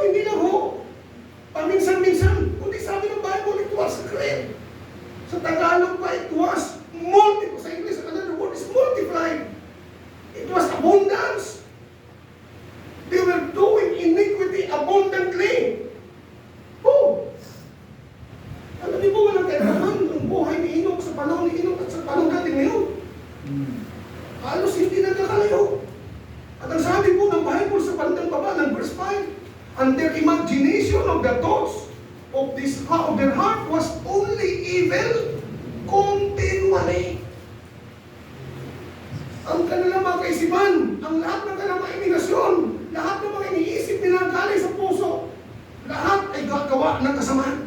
hindi lang ho. Paminsan-minsan, kundi sabi ng Bible, it was great. Sa Tagalog pa, it was multiplied. Sa English, another word is multiplied. It was abundance. They were doing iniquity abundantly. Oh! Alam niyo po, walang kailangan ng buhay ni Enoch sa panahon ni Enoch at sa panahon natin ngayon. Halos hindi nagkakalayo. At ang sabi po ng Bible sa bandang baba ng verse 5, and their imagination of the thoughts of their heart was only evil continually. Ang kanilang mga kaisipan, ang lahat ng kanilang mga iminasyon, lahat ng mga iniisip nila galing sa puso, lahat ay gagawa ng kasamaan.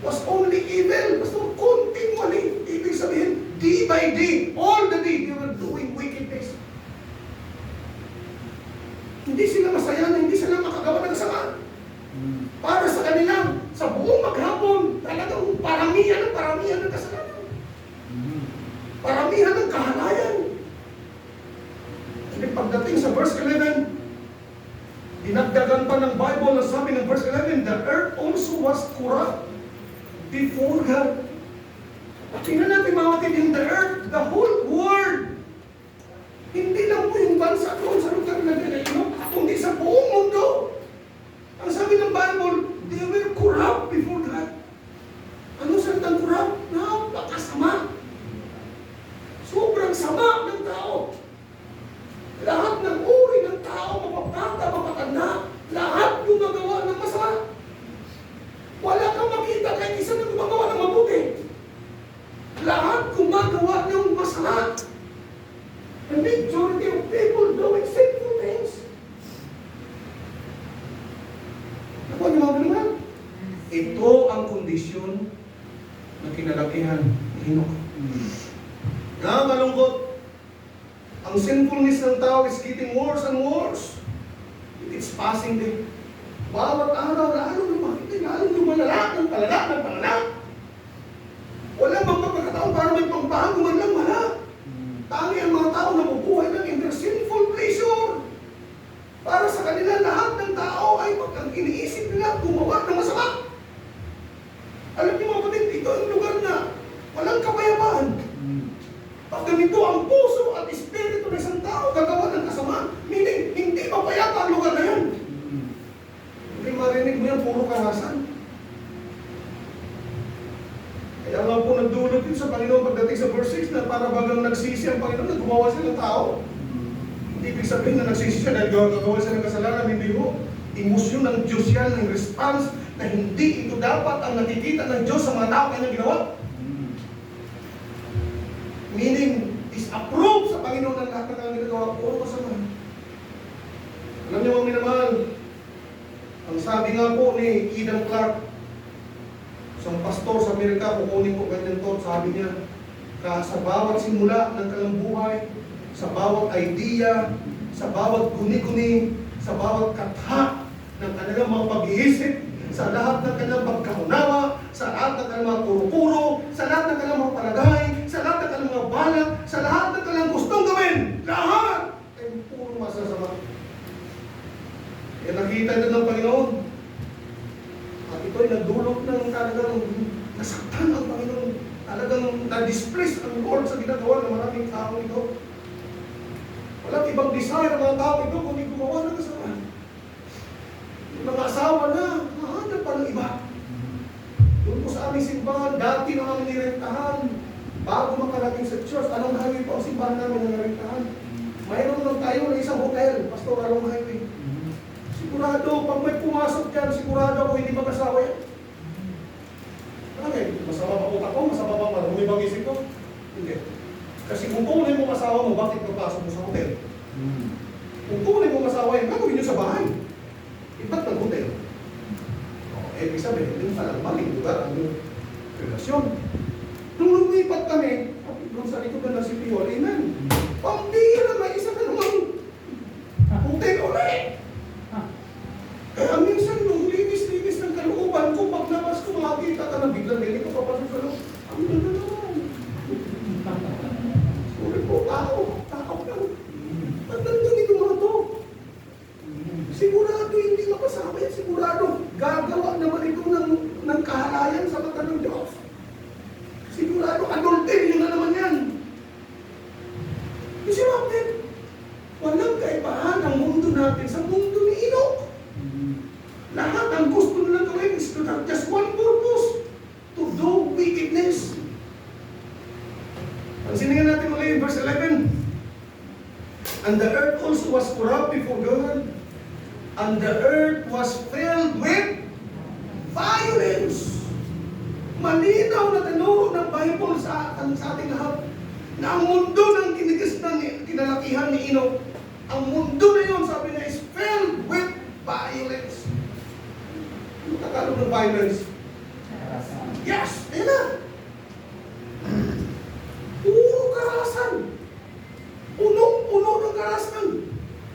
Was only evil, basta continually. Ibig sabihin, day by day, all the day, they were doing wickedness. Hindi sila masaya na hindi sila makagawa ng kasamaan. Para sa kanila, sa buong maghapon, talagang paramihan ng kasalanan. Paramihan ng kahalayan. Hindi pagdating sa verse 11, dinagdagan pa ng Bible na sabi ng verse 11, the earth also was corrupt before God. Tingnan natin mga kapatid, in the earth, the whole world. Hindi lang po yung bansa doon sa lugar na Enoch, kundi sa buong mundo. Ang sabi ng Bible, they were corrupt before God. Ano salitang corrupt? Napakasama. Sobrang sama ng tao. Lahat ng uri ng tao, mapapata, mapatanda, lahat gumagawa ng masama. Wala kang makita kahit isa na gumagawa ng mabuti. Lahat gumagawa ng masama. The majority of people doing sinful things. Nakuha niyo mga kaibigan? Ito ang kondisyon na kinalakihan ni Enoch. Malungkot. Ang sinfulness ng tao is getting worse and worse. It's passing day. Bawat araw, lalong lumalala ng palala. Wala bang pagkakataon para may pangbago man lang, wala. Tangi ang mga tao na mabubuhay lang in their sinful pleasure. Para sa kanila, lahat ng tao ay ang iniisip nila gumawa ng masama. Alam niyo mga kapatid, ito ang lugar na gumawa sila ng tao. Ibig sabihin na nagsisisya dahil gagawa sila ng kasalanan, hindi mo. Emosyon ng Diyos yan, ng response na hindi ito dapat ang nakikita ng Diyos sa mga tao kanyang ginawa. Meaning, is-approve sa Panginoon ng lahat ng kanyang ginagawa. Puro masama. Alam niyo mga minamahal, ang sabi nga po ni Adam Clark, isang pastor sa Amerika, kukunin ko kanyang thought, sabi niya, sa bawat simula ng kanyang buhay, sa bawat idea, sa bawat guni-guni, sa bawat katha ng kanilang mga pag-iisip, sa lahat ng kanilang pagkaunawa, sa lahat ng kanilang mga kuro-kuro, sa lahat ng kanilang mga palagay, sa lahat ng kanilang mga balak, sa lahat ng kanilang gustong gawin, lahat ay puro masasama. Kaya nakita ito ng Panginoon. At ito ay nagdulot ng talagang nasaktan ang Panginoon. Talagang na-displace ang Lord sa ginagawa ng maraming tao ito. Walang ibang desire ng mga tao ito kundi gumawa ng kasama. Yung mga asawa na, mahanap pa ng iba. Doon po sa aming simbahan, dati na kami nirentahan. Bago makarating sa church, anong highway po ang simbahan namin na nirentahan? Mayroon lang tayo na isang hotel, pastoralong highway. Sigurado, pag may pumasok dyan, sigurado ako hindi mag-asawa yan. Okay, masama ba utak ko? Masama ba marumi bang isip ko? Hindi. Kasi kung tunay mo asawa mo, bakit pagpasok mo sa hotel? Kung tunay mo asawa yan, gagawin nyo sa bahay. Iba't ng hotel. Ibig sabihin, hindi palang maling lugar ang relasyon. Nung lumipat kami, doon sa likod na si Pio, amen. Pambira, may isa ka naman. Hotel ulit. Kaya minsan nung linis-linis ng kalooban ko, paglabas ko, makakita ka na biglang hindi ko papasok sa loob. Ang ganda naman. Sorry po, tao lang. Ang ganda nito mga to. Sigurado hindi makasama yan, sigurado. Gagawa naman ito ng kahalayan sa mata ng Diyos. Sigurado, adulterio na naman yan. Kasi bakit? Walang kaibahan ang mundo natin sa mundo ni Enoch. Lahat ang gusto nila gawin is to have just one purpose, to do wickedness. Pansinin natin ulit yung verse 11. And the earth also was corrupt before God, and the earth was filled with violence. Malinaw na tinuro ng Bible sa ating lahat na ang mundo ng kinalakihan ni Enoch, ang mundo na yun, sabi na, is filled with violence. Ano Tagalog ng violence? Yes! Ayan na! Puro karahasan. Punong-puno ng karahasan.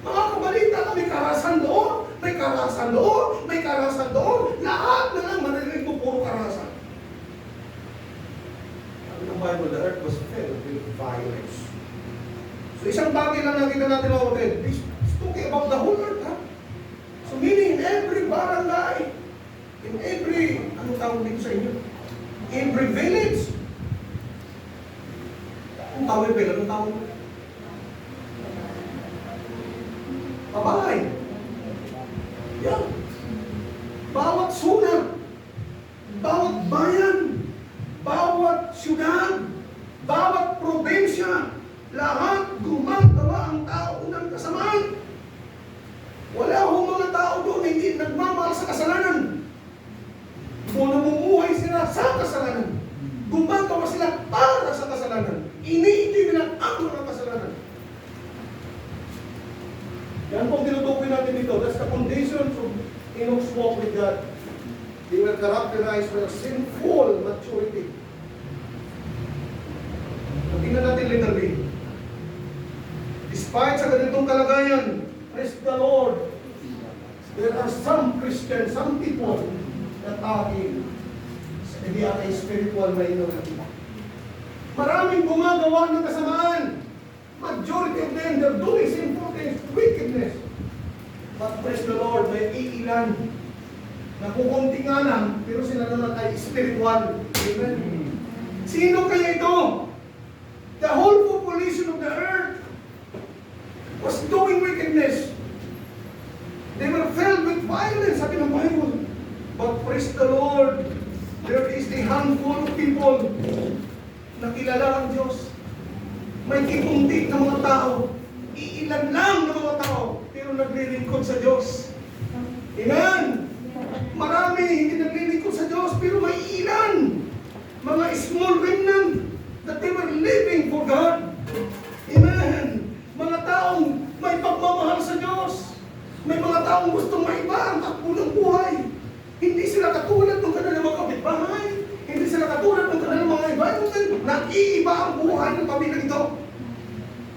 Mga kabalita na may karahasan doon, may karahasan doon, may karahasan doon. Lahat na lang marinig mo puro karahasan. Sabi ng Bible, the earth was filled with violence. So isang bagay lang nakita natin mga kapatid. It's talking about the whole earth, ha? So meaning in every barangay, in every, ano tawag dito sa inyo? Every village. Ang tawag ba? Anong tawag? Pabahay. Yeah. Bawat sunak, bawat bayan, bawat syudad, bawat probinsya, lahat gumagawa ang tao ng kasamaan. Wala hong mga tao doon na hindi nagmamahal sa kasalanan. Kung namumuhay sila sa kasalanan, gumagawa sila para sa kasalanan. Iniinti nila ang mga kasalanan. Yan pong tinutukoy natin dito. That's the foundation of Enoch's walk with God. They were characterized by a sinful maturity. Tingnan natin literally. Despite sa ganitong kalagayan, praise the Lord, there are some Christians, some people that are in a spiritual na ignorant. Maraming gumagawa ng kasamaan. Majority of them, they're doing sinful things, wickedness. But praise the Lord, may iilan na kukunti nga lang, pero sila naman ay spiritual. Amen. Sino kaya ito? The whole population of the earth was doing wickedness. They were filled with violence, sabi ng Bible. But praise the Lord, there is a handful of people na kilala ang Diyos. May kikunti na mga tao. Iilan lang na mga tao, pero naglilingkod sa Diyos. Amen! Marami hindi naglilingkod sa Diyos, pero may ilan. Mga small remnant that they were living for God. Amen! Mga taong may pagmamahal sa Diyos. May mga taong gustong maiba ang takbo ng buhay. Hindi sila katulad ng kanilang mga kapitbahay. Hindi sila katulad ng kanilang mga iba. Nag-iiba ang buhay ng pamilya ito.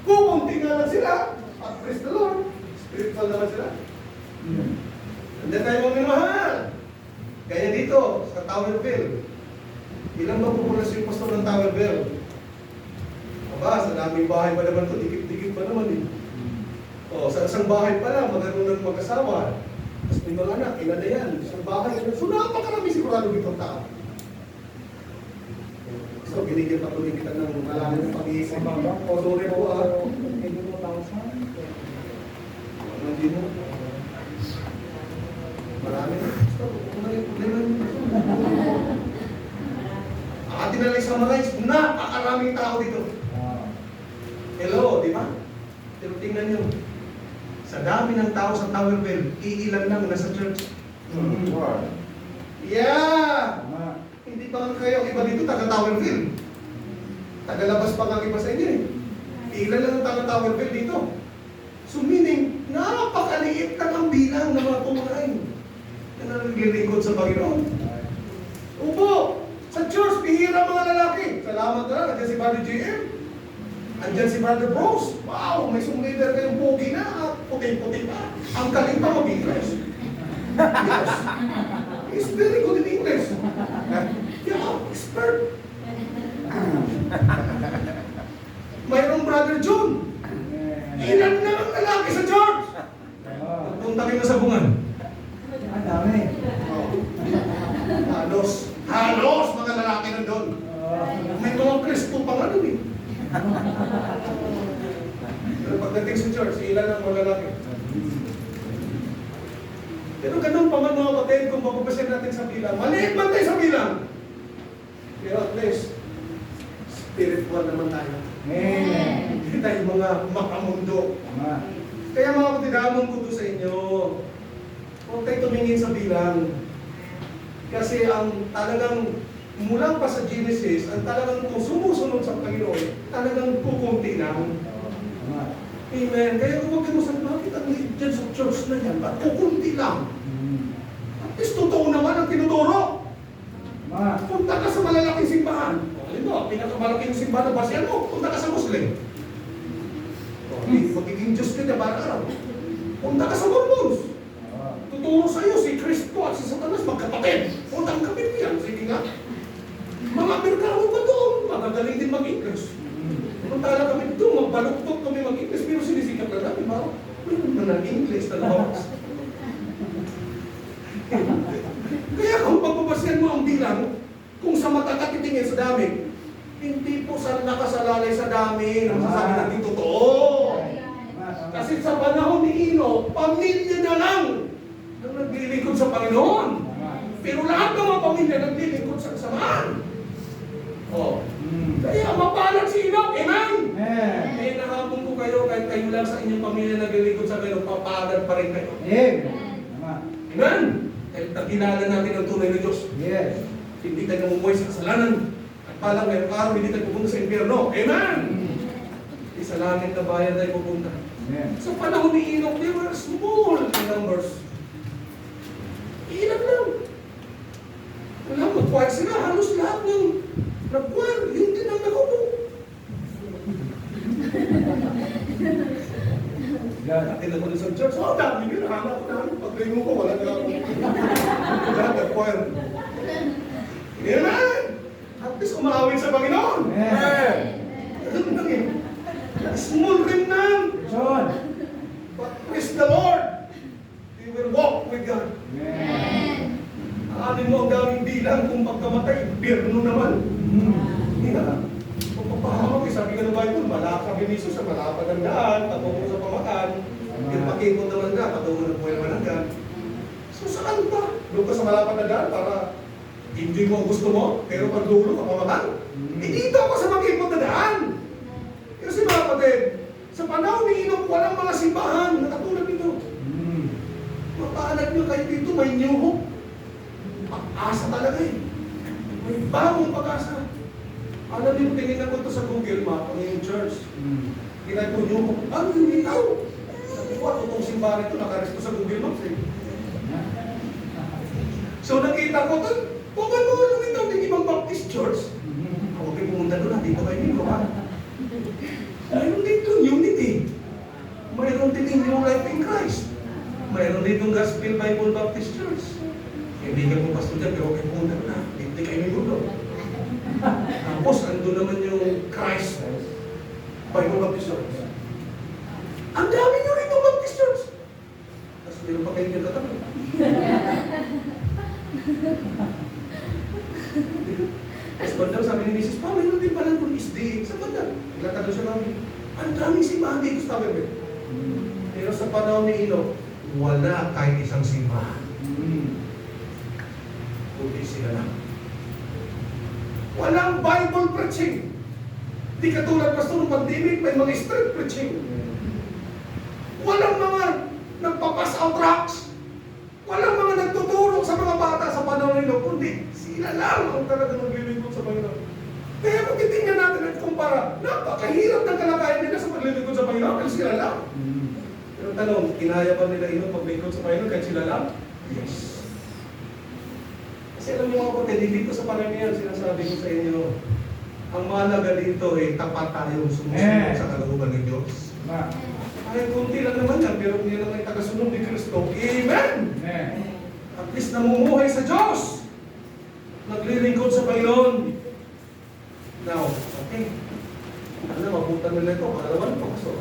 Kukunti nga lang sila. At praise the Lord. Spiritual naman sila. Nandiyan tayo mga minamahal. Kaya dito, sa Towerville. Ilang ba populasyon yung pastor ng Towerville? Aba, sa daming bahay pa naman ito. Dikit-dikit pa naman eh. O, sa isang bahay pa lang, magkaroon ng mag-asawa. Tapos may mga anak, ilan na yan. Isang bahay. So, napakarami sigurado dito ang tao. So, binigyan pa tuloy kita ng malalim ng pag-iisip. O, sorry po ah. Hindi mo. Marami na. Stop. Kung na yung problema nyo. Atin na lang summarize. Napakaraming tao dito. Hello, di ba? Pero tingnan nyo. Sa dami ng tao sa Towerville, iilan lang nasa church. Yeah! Hindi pa nga kayo iba dito, taga-Towerville. Tagalabas pa nga iba sa inyo eh. Ilan lang ang taga-Towerville dito. So meaning, napakaliit lang ang bilang ng mga tunay na naglilingkod sa Panginoon. Upo! Sa church, bihira mga lalaki. Salamat na, nandiyan si Brother JM. Andiyan si Brother Bros. Wow, may sumlider kayong pogi na. Puti-puti pa. Ang galing pa mag-English. Yes. He's very good in English. Yeah, expert. Mayroong Brother John. Ilan na ang lalaki sa church? Punta kayo sa bungan. Ang dami. Halos mga lalaki na doon. May mga Kristo pa nga doon eh. Pero pagdating sa church, ilan ang mga lalaki. Pero ganun pa man mga kapatid, kung mapapasin natin sa bilang, maliit man tayo sa bilang. Pero at least, spiritual naman tayo. Amen. Hindi tayo mga makamundo. Kaya mga kapatid, hamon ko to sa inyo. Huwag tayo tumingin sa bilang. Kasi ang talagang mula pa sa Genesis, ang talagang kung sumusunod sa Panginoon, talagang kukunti lang. Amen. Kaya kung huwag mo sa bakit ang liit dyan sa church na yan, ba't kukunti lang? At least totoo naman ang tinuturo. Punta ka sa malalaking simbahan. Halimbawa, pinakamalaking simbahan na basyan mo, punta ka sa Muslim. Magiging Diyos ka niya para araw. Punta ka sa Mormons. Tuturo sa'yo si Kristo at si Satanas magkapatid. Puntang kapit yan. Sige nga. Mga Amerikano ba doon? Magagaling din mag-English. Mantala kami doon, magbaluktot kami mag-English. Pero sinisikat na namin, baro. Meron na ng-English na lawas. Kaya kung pagbabasyan mo ang bilang, kung sa mata ka titingin sa dami, hindi po sa nakasalalay sa dami ang masasabi natin totoo. Kasi sa panahon ni Ino, pamilya na lang ang naglilingkod sa Panginoon. Pero lahat ng mga pamilya naglilingkod sa kasamaan. Oh. Kaya mapalad si Enoch. Amen? Kaya nahabong ko kayo, kahit kayo lang sa inyong pamilya naglilingkod sa Panginoon, papalad pa rin kayo. Amen? Kahit nakilala natin ang tunay ng Diyos. Yes. Hindi tayo namumuhay sa kasalanan. At palang ngayong araw, hindi tayo pupunta sa impyerno. Amen? Sa langit na bayan tayo pupunta. Sa panahon ni Enoch, they were small in numbers. Ilan lang. Alam, mag-choir sila. Halos lahat ng nag-choir. Yun din ang nakupo. Atin ako sa church. Oh, dami yun. Hanap ko namin. Pag-ringo ko, wala na ako. Lahat nag-choir. Amen! At least umawin sa Panginoon. Ganun lang eh. Small remnant. But praise the Lord. We will walk with God. Aanin mo ang daming bilang kung pagkamatay, birno naman. Hindi na. Kung papahamak, sabi ka ng Bible, malaka biniso sa malapad ang daan, patungo sa pamakan. Yung pakingkot naman ka, patungo ng buhay naman ang daan. So saan pa? Doon ka sa malapad na daan para enjoy mo ang gusto mo, pero pag dulo ka pamakan. Dito ako sa pakingkot na daan. Kasi mga kapatid, sa panahon ni Enoch, walang mga simbahan na katulad nito. Mapaalag nyo kayo dito, may new hope. Pag-asa talaga eh. May bagong pag-asa. Alam niyo, tinignan ko ito sa Google Map, ang yung church. Kinay ko new hope. Ano yung ikaw? Sabi ko, itong simbahan ito, nakaresto sa Google Maps eh. So nakita ko ito, kung ano ito, yung ibang Baptist church. Ako kayo pumunta doon, dito kayo dito ha. Mayroon dito unity. Mayroon din yung New Life in Christ. Mayroon dito Gospel Bible Baptist Church. Hindi ka po pastor dyan, pero kayo pumunta na. Hindi kayo may gulo. Tapos, ando naman yung Christ Bible Baptist Church. Ang dami nyo rito Baptist Church. Tapos meron pa kayo dyan katabi. Tapos bandang sabi ni Mrs. Pa, mayroon din pala kung isdi. Sa bandang, naglatado siya namin. Ang daming simbahan dito sa tabi. Pero sa panahon ni Enoch, wala kahit isang simbahan. Kundi sila lang. Walang Bible preaching. Di katulad pastor ng pandemic, may mga street preaching. Walang mga nagpapass out tracts. Walang mga nagtuturo sa mga bata sa panahon nila, kundi sila lang ang talagang naglilingkod sa Panginoon. Kaya kung titingnan natin at kumpara, napakahirap ng kalagayan nila sa paglilingkod sa Panginoon kasi sila lang. Pero tanong, kinaya ba nila ino paglingkod sa Panginoon kahit sila lang? Yes. Kasi alam niyo mga kapatid, dito sa Panginoon, sinasabi ko sa inyo, ang mahalaga dito ay tapat tayong sumusunod sa kalooban ng Diyos. Kahit kunti lang naman yan, pero kung yan ang tagasunod ni Kristo, Amen! At least namumuhay sa Diyos. Naglilingkod sa Panginoon. Now, okay. Ano, mabutan nila ito. Pangalaman po. So,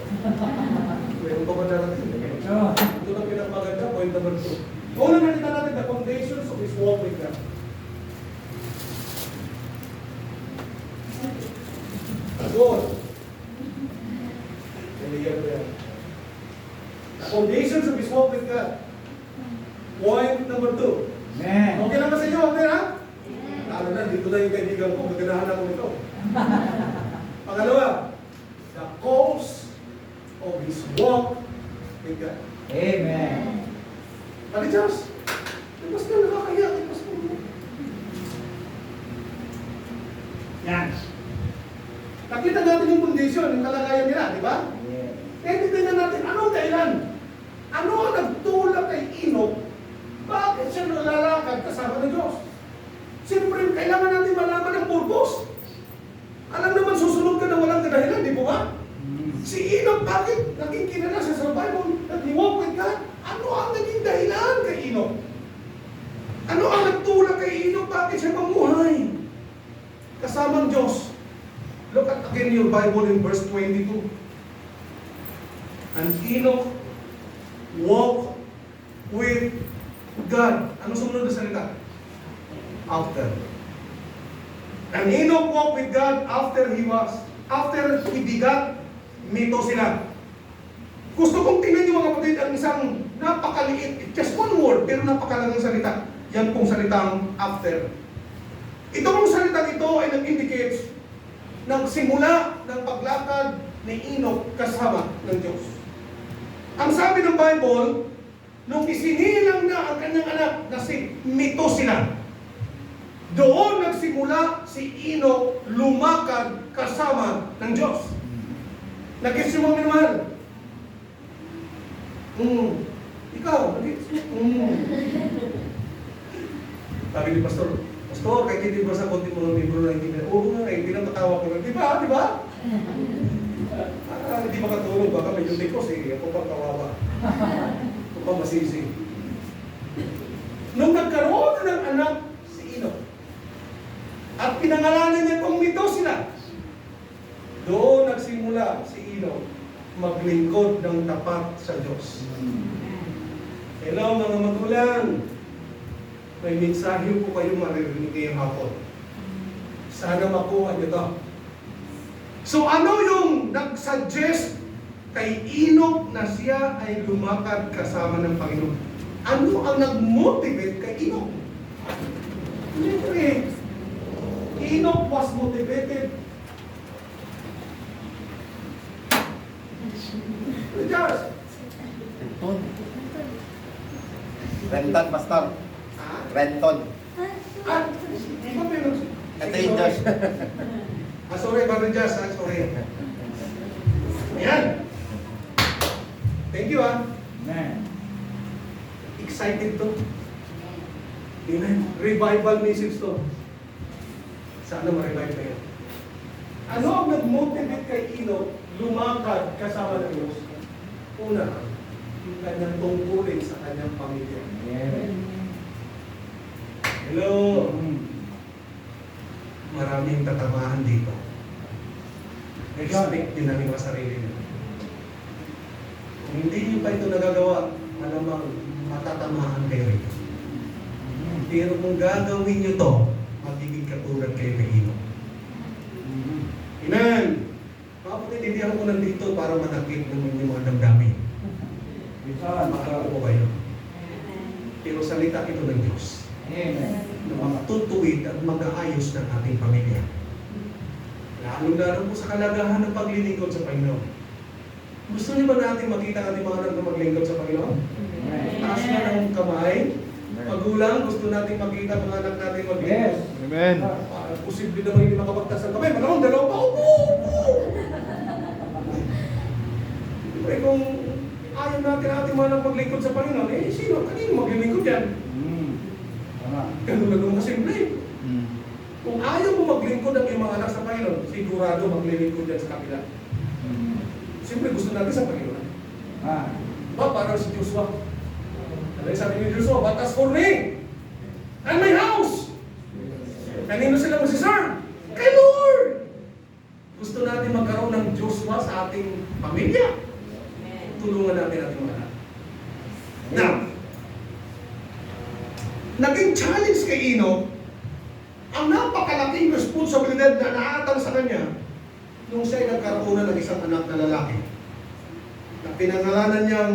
meron pa ba natin? Ito na pinapaganda. Point number 2. Una nakita natin the foundations of His walk with God. Good. Naliyan ko yan. The foundations of His walk with God. Point number 2. Okay naman sa inyo, okay ha? Lalo na, dito na yung kaibigan ko, maganahan ako nito. Pangalawa, the cause of His walk with God. Amen. Pati Diyos, mas na nakakaya, mas na. Yan. Nakita natin yung condition, yung kalagayan nila, di ba? Kaya titignan natin, anong dahilan? Ano ang nagtulak kay Enoch? Bakit siya nalalakad kasama ng Diyos? Siyempre, kailangan natin malaman ang purpose. Alam naman, susunod ka na walang kadahilan, di ba? Si Enoch, bakit naging kilala siya sa Bible? Nag-walk with God? Ano ang naging dahilan kay Enoch? Ano ang nagtulak kay Enoch? Bakit siya mamuhay? Kasamang Diyos. Look at again your Bible in verse 22. And Enoch walked with God. Ano sumunod na salita? After. And Enoch walked with God after he begat, mito sila. Gusto kong tingnan niyo mga kapatid ang isang napakaliit, just one word, pero napakalagang salita. Yan pong salitang after. Ito pong salitang ito ay nag-indicate ng simula ng paglakad ni Enoch kasama ng Diyos. Ang sabi ng Bible, nung isinilang na ang kanyang anak na si Methuselah, doon nagsimula si Enoch lumakad kasama ng Diyos. Nag-gets mo minamahal? Ikaw, nag-gets mo? Sabi ni Pastor, kahit hindi ba sa konti mo ng libro na hindi na, oo nga, hindi na matawa ko. Di ba? Di ba? Hindi makatulog, baka medyo likos eh. Ako pang kawawa. Ako pang masisi. Nung nagkaroon ng anak si Enoch, at pinangalanan niya kung Methuselah, doon nagsimula si Enoch maglingkod ng tapat sa Diyos. Hello mga magulang, may mensahe po kayo maririnig ngayong hapon. Sana makuha niyo to. So ano yung nag-suggest kay Enoch na siya ay lumakad kasama ng Panginoon? Ano ang nag-motivate kay Enoch? Siyempre, Enoch was motivated Renton, Pastor. Ha? Renton. Di ba meron? Ito yung Josh. Sorry, Brother Josh, sorry. Ayan. Thank you, Amen. Excited to. Amen. Revival message to. Sana ma-revive na yan. Ano ang nag-motivate kay Enoch lumakad kasama ng Diyos? Una, yung kanyang tungkulin sa kanyang pamilya. Amen. Hello! Maraming tatamahan dito. Expect din namin mga sarili nyo. Kung hindi nyo pa ito nagagawa, malamang matatamahan kayo rito. Pero kung gagawin nyo to, magiging katulad kayo kay Enoch. Amen! Mga kapatid, hindi ako nandito para manakit ng inyong mga damdamin. Makakao ko kayo. Pero salita ito ng Diyos na magtutuwid at mag-aayos ng ating pamilya. Lalo-lalo po sa kalagahan ng paglilingkod sa Panginoon. Gusto niyo ba natin makita ang ating mga anak na maglingkod sa Panginoon? Taas na ng kamay. Magulang, gusto natin makita mga anak natin maglingkod. Yes. Amen. Posible naman hindi makapagtas ng kamay. Malamang dalawa pa. Upo! Siyempre, kung ayaw natin ang ating mga anak maglingkod sa Panginoon, sino? Kanino maglilingkod yan? Ganun na naman kasimple. Kung ayaw mo maglingkod ang iyong mga anak sa Panginoon, sigurado maglilingkod yan sa kabila. Siyempre, gusto natin sa Panginoon. Parang si Joshua. Ano yung sabi ni Joshua? But as for me and my house, kanino sila magsiserve? Kay Lord! Gusto natin magkaroon ng Joshua sa ating pamilya. Tulungan natin ating mga anak. Now, naging challenge kay Enoch ang napakalaking responsibilidad na naatang sa kanya nung siya'y nagkaroon ng isang anak na lalaki na pinangalanan niyang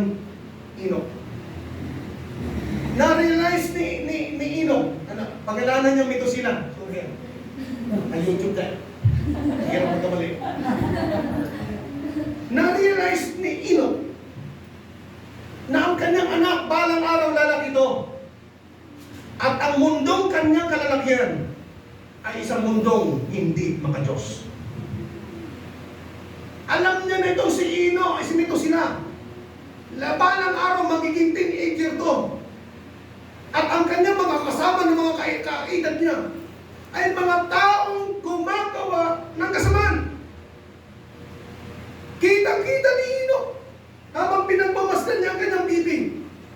Enoch. Na-realize ni Enoch, pangalanan niyang Methuselah. Sorry, YouTube tayo. Hindi na magkamali. Na-realize ni Enoch na ang kanyang anak balang araw lalaki ito. At ang mundong kanyang kalalakihan ay isang mundong hindi maka-Diyos. Alam niya na itong si Enoch, ay si Methuselah. Balang araw magiging teenager to. At ang kanyang mga kasama ng mga kaedad niya ay mga taong gumagawa ng kasamaan. Kitang-kita ni Enoch habang pinagmamasdan niya ang kanyang bibig.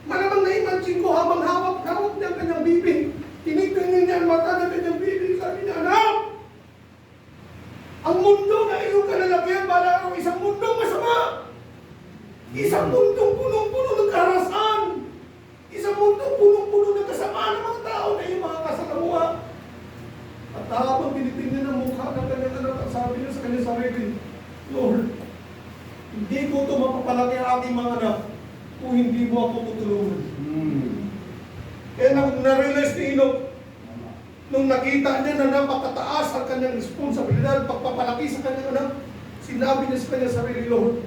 Malamang na-imagine ko habang hawak niya ang kanyang bibig. Tinitingnan niya ang mata ng kanyang bibig. Sabi niya, anak! Ang mundo na iyong kalalakihan bala araw, isang mundong masama. Isang mundong punong-puno ng karahasan. Isang mundong punong-puno ng kasamaan ng mga tao na iyong mga kasalamuha. At habang tinitingnan ang mukha ng kanyang anak, at sabi niya sa kanyang sarili, Lord, hindi ko ito mapapalaki ang aking mga anak kung hindi mo ako tutulungan. Kaya nang na-realize ni Enoch, nung nakita niya na napakataas ang kanyang responsibilidad, pagpapalaki sa kanyang anak, sinabi niya sa kanyang sarili, Lord,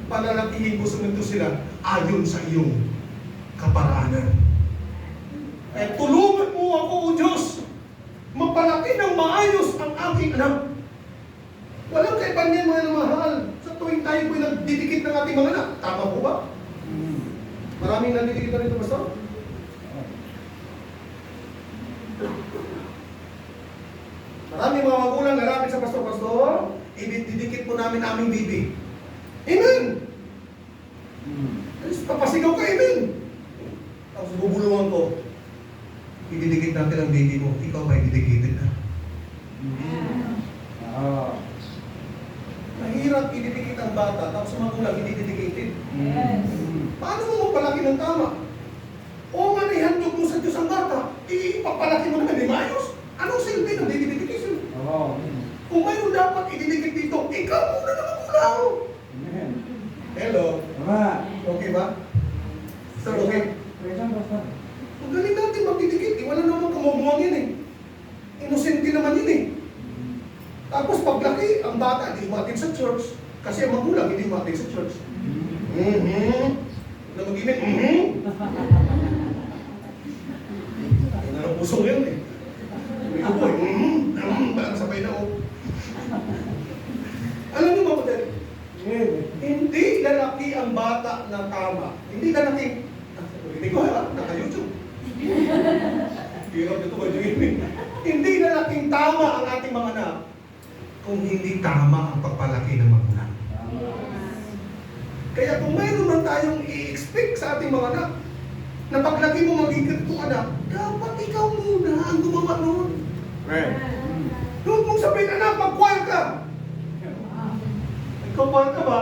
palalakihin ko sa mundo sila ayon sa iyong kaparaanan. Kaya tulungan mo ako, O Diyos, mapalaki ng maayos ang aking anak. Walang kaibanyan mga namahal sa tuwing tayo po'y nagdidikit ng ating mga anak. Tama po ba? Maraming nandidikit na rito, Pastor? Maraming mga magulang nalapit sa Pastor, ididikit po namin aming bibig. Amen! Papasigaw ka, amen! Tapos bubulungan ko, ididikit natin ang baby mo, ikaw ba ididikit na? Mahirap ididikit ang bata, tapos magulang ididikit. Paano mo mapalaki ng tama? O nga na ihandog mo sa Diyos ang bata, ipapalaki mo naman, di maayos. Anong silbi ng dididikitisyon? Kung mayroon dapat ididikit dito, ikaw muna na magulang. Hello? Okay ba? Sir, okay? Kung galing natin magdidikit, wala naman kamumuang yun eh. Inosente naman yun eh. Tapos paglaki, ang bata hindi umatin sa church kasi ang magulang hindi umatin sa church. Na mag-imin, Ano ang pusong yun eh. May ko parang sabay na oh. Alam niyo mga kapatid, hindi lalaki ang bata na tama. Hindi lalaki. Hindi ko ha, naka-YouTube. Hirap ito ba yung hindi lalaking tama ang ating mga anak kung hindi tama ang pagpalaki ng magulang. Kaya kung mayroon man tayong i-expect sa ating mga anak, na paglaki mo maging ganito anak, dapat ikaw muna ang gumawa noon. Huwag mong sabihin, anak, mag-choir ka. Ikaw choir ka ba?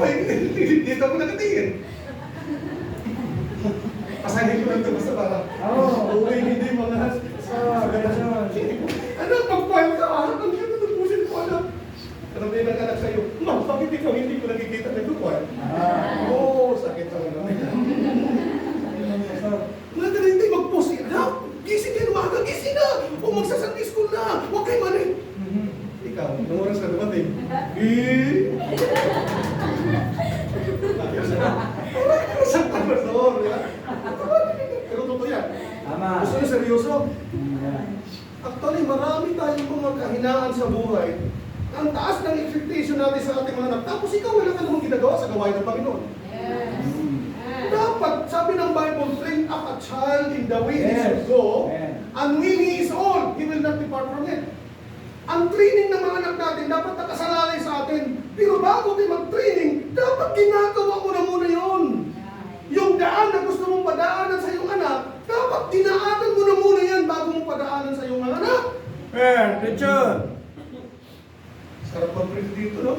Ay, dito ako nakatingin. Pasahin ko lang ito basta para. Oo, hindi mga ganun. Anak, mag-choir ka. Ang cute na pusin ko, anak. Ano ba yung nag-anak sa'yo? Ma, bakit ikaw hindi ko nakikita nag-choir? Oo, sakit naman naman. Mga ganun, hindi mag-post. Anak, gising kayo umaga, gising na. O magsa-Sunday school na. Huwag kayo mali. Ikaw, nung oras ka dumating. Isang pastor, pero totoo yan. Tama. Gusto nyo seryoso? Actually, marami tayong mga kahinaan sa buhay. Ang taas ng expectation natin sa ating mga anak. Tapos ikaw wala ka namang ginagawa sa gawain ng Panginoon. Dapat, sabi ng Bible, train up a child in the way he should go, and when he is old, he will not depart from it. Ang training ng mga anak natin dapat nakasalalay sa atin. Pero bago tayo mag-training, dapat ginagawa mo na muna yun. Yung daan na gusto mong padaanan sa iyong anak, dapat dinaanan mo na muna yan bago mo padaanan sa iyong mga anak. Teacher! Sarap mag-preach dito, no?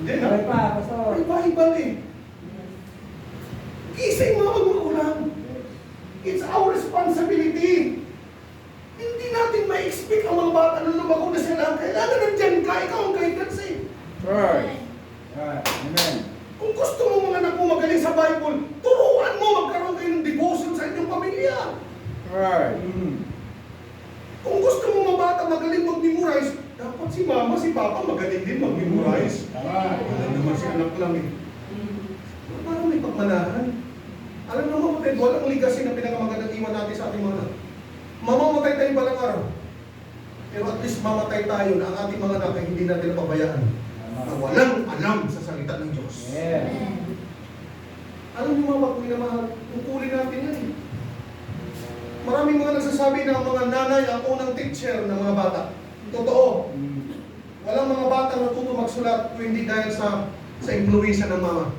Hindi na. Sabay pa, pastor. Iba-iba eh. Gising mga magulang. It's our responsibility. Hindi natin ma-expect ang mga bata na lumago na sila. Kailangan nandiyan ka, ikaw ang guidance eh. Right. Amen. Kung gusto mo mga anak mo magaling sa Bible, turuan mo magkaroon kayo ng devotion sa inyong pamilya. Right. Kung gusto mo mga bata magaling mag-memorize, dapat si mama, si papa magaling din mag-memorize. Tama. Wala naman si anak lang eh. Parang may pagmanahan. Alam mo mga kapatid, walang legacy na pinakamagandang iwan natin sa ating mga anak. Mamamatay tayo balang araw. Pero at least mamatay tayo na ang ating mga anak ay hindi natin napabayaan. Na walang alam sa salita ng Diyos. Alam niyo mga pagminamahal, tungkulin natin yan eh. Maraming mga nagsasabi na ang mga nanay ang unang teacher ng mga bata. Totoo. Walang mga batang natuto magsulat kung hindi dahil sa impluwensya ng mama.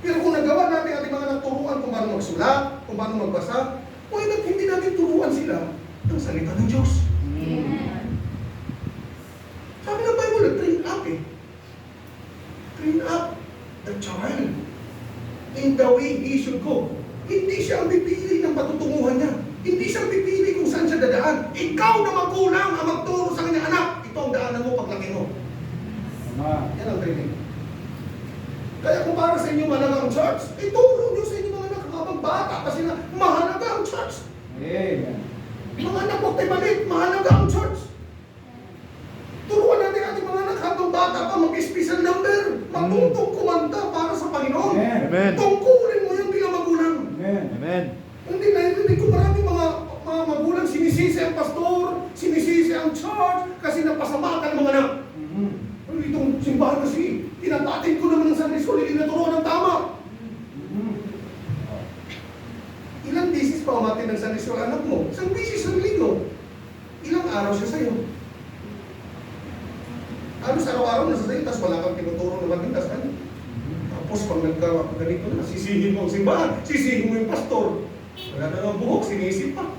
Pero kung nagawa natin ating mga naturuan kung paano magsulat, kung paano magbasa, why not hindi natin turuan sila ng salita ng Diyos? Sabi ng Bible, train up eh. Train up the child in the way he should go. Hindi siya ang pipili ng patutunguhan niya. Hindi siya ang pipili kung saan siya dadaan. Ikaw na magulang ang magturo sa kanyang anak. Ito ang daanan mo paglaki mo. Yan ang training. Kaya kung para sa inyo mahalaga ang church, ituro nyo sa inyo mga anak habang bata kasi na mahalaga ang church. Mga anak, huwag tayo maliit, mahalaga ang church. Turuan natin ating mga anak habang bata pa mag-special number. Matutong kumanta para sa Panginoon. Amen. Tungkulin mo yun bilang magulang. Amen. Hindi ko maraming mga magulang sinisisi ang pastor, sinisisi ang church kasi napasama ka ng mga anak. Itong simbahan kasi, tinatatin ko naman ng Sunday School, hindi naturuan ng tama. Ilang beses pa umatin ng Sunday School anak mo? Isang beses ng linggo. Ilang araw siya sa'yo? Halos araw-araw nasa sa'yo, tapos wala kang tinuturo na maganda sa kanya. Tapos pag nagka-ganito na, sisihin mo ang simbahan, sisihin mo yung pastor. Wala na ng buhok, sinisip pa.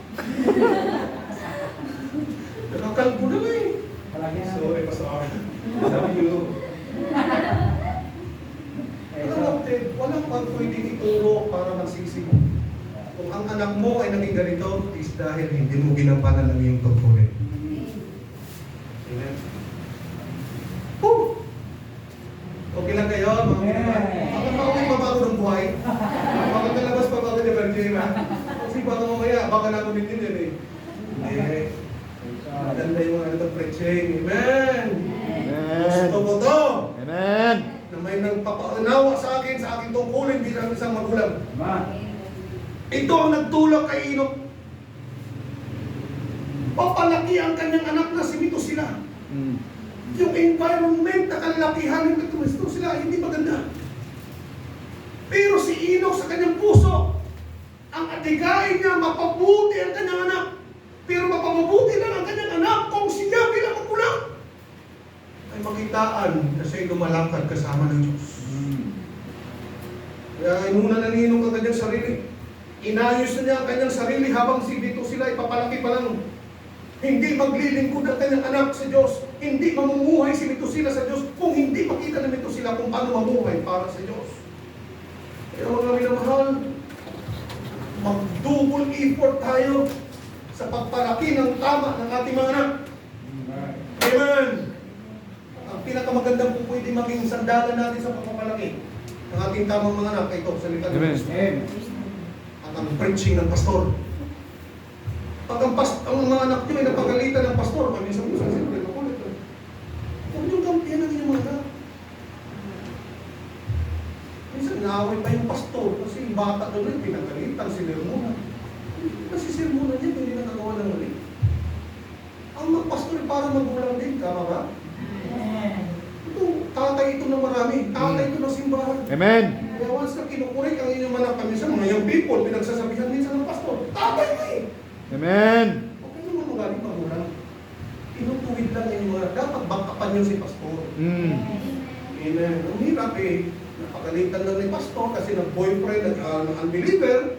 Nakakalbo na nga eh. Sorry, pastor. Sabi nyo. Walang pang pwedeng ituro para magsisi mo. Kung ang anak mo ay naging ganito, is dahil hindi mo ginampanan ng iyong tungkulin. Amen? Okay lang kayo, mga bakit pa kami mabago ng buhay? Bakit kalabas pa bago ni Virgin, ha? Kasi baka mamaya, baka na kumitin din eh. Hindi. Maganda yung mga preaching. Amen! Gusto ko to! Amen. Na may nagpapaunawa sa akin sa aking tungkulin bilang isang magulang. Tama. Ito ang nagtulak kay Enoch. Papalaki ang kanyang anak na si Metusela. Yung environment na kalakihan ng Metusela, hindi maganda. Pero si Enoch sa kanyang puso, ang atigain niya, mapabuti ang kanyang anak. Pero mapabuti lang ang kanyang anak kung siya bilang magulang ay makitaan na siya'y lumalakad kasama ng Diyos. Kaya inuna na ni Enoch ang kanyang sarili. Inayos na niya ang kanyang sarili habang si Metusela ay papalaki pa lang. Hindi maglilingkod ang kanyang anak sa Diyos. Hindi mamumuhay si Metusela sa Diyos kung hindi makita ng Metusela kung paano mamuhay para sa Diyos. Kaya mga minamahal, mag-double effort tayo sa pagpalaki ng tama ng ating mga anak. Amen! Ang pinakamagandang kung pwede maging sandalan natin sa pagpapalaki ng ating tamang mga anak, ito, salita ng Amen. Diyos. At ang preaching ng pastor. Pag ang mga anak nyo ay napagalitan ng pastor, minsan siyempre makulit. Huwag nyo kampiyan ang inyong mga anak. Minsan naaway pa yung pastor kasi yung bata doon rin pinagalitan, sinirmunan. Kasi sirmunan niya, hindi nakagawa ng mali. Ang magpastor ay para magulang din, tama ba? Ito, tatay ito ng marami, tatay ito ng simbahan. Amen. Kaya once na kinukurik ang inyong anak, minsan mga young people, pinagsasabihan minsan ng pastor, tatay mo eh! Amen. Okay naman magaling magulang. Inutuwid lang yung mga, dapat bangkapan yun si pastor. Amen. Ang hirap eh, napagalitan lang ni pastor kasi nag-boyfriend, nag-unbeliever.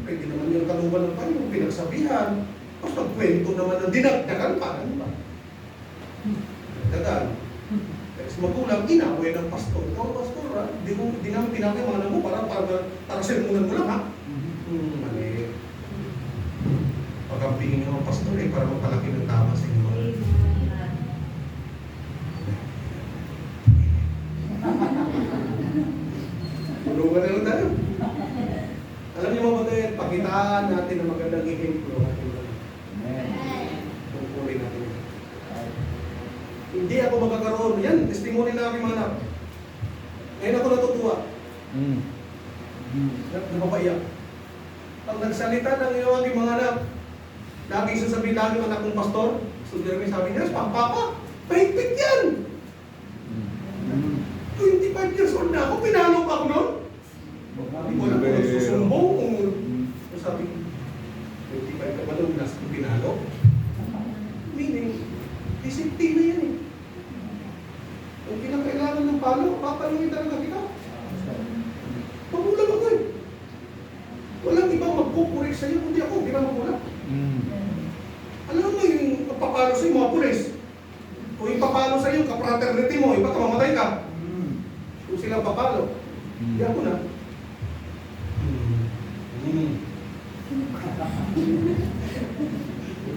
Pwede naman yung kaluban ng Panginoon, pinagsabihan. Tapos nagkwento naman ng dinagdagan pa. Ano ba? Dinagdagan. Kasi magulang, inaway ng pastor. Ikaw, pastor, ha? Di naman pinakay mga anak mo para sermonan mo lang, ha? Mali. Pag-ampingin ng pastor eh, para magpalaki ng tama sa inyo. Tulungan na lang tayo. Alam niyo mga kapatid, pakitaan natin ang magandang ehemplo natin. Tungkulin natin. Hindi ako magkakaroon. Yan, testimony na aking mga anak. Ngayon ako natutuwa. Napapaiyak. Pag nagsalita ng iyong aking mga anak, laging sasabihin lagi ang anak kong pastor, so Jeremy sabi niya, Papa, mahigpit yan! 25 years old na ako, pinalo pa ako noon. Hindi ko alam kung nagsusumbong, kung sabi, 25 ka ba noon, nasa pinalo? Meaning, disiplina yan eh. Kung kinakailangan ng palo, papalungin talaga kita. Magulang ako eh. Walang ibang magpupurik sa'yo, kundi ako, di ba magulang? Alam mo yung papalo sa'yo, mga pulis. Kung yung papalo sa'yo, kapraternity mo, iba ka, mamatay ka. Kung sila papalo, di ako na.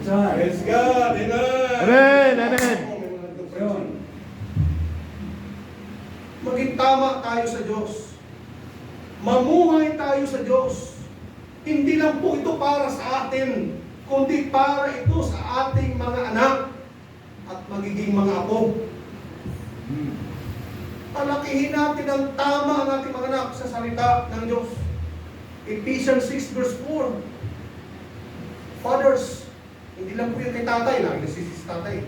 Praise God! Amen! Amen! Maging tama tayo sa Diyos. Mamuhay tayo sa Diyos. Hindi lang po ito para sa atin, kundi para ito sa ating mga anak at magiging mga apo. Palakihin natin ang tama ang ating mga anak sa salita ng Diyos. Ephesians 6 verse 4. Fathers, hindi lang po yung kay tatay, lagi nasisis tatay.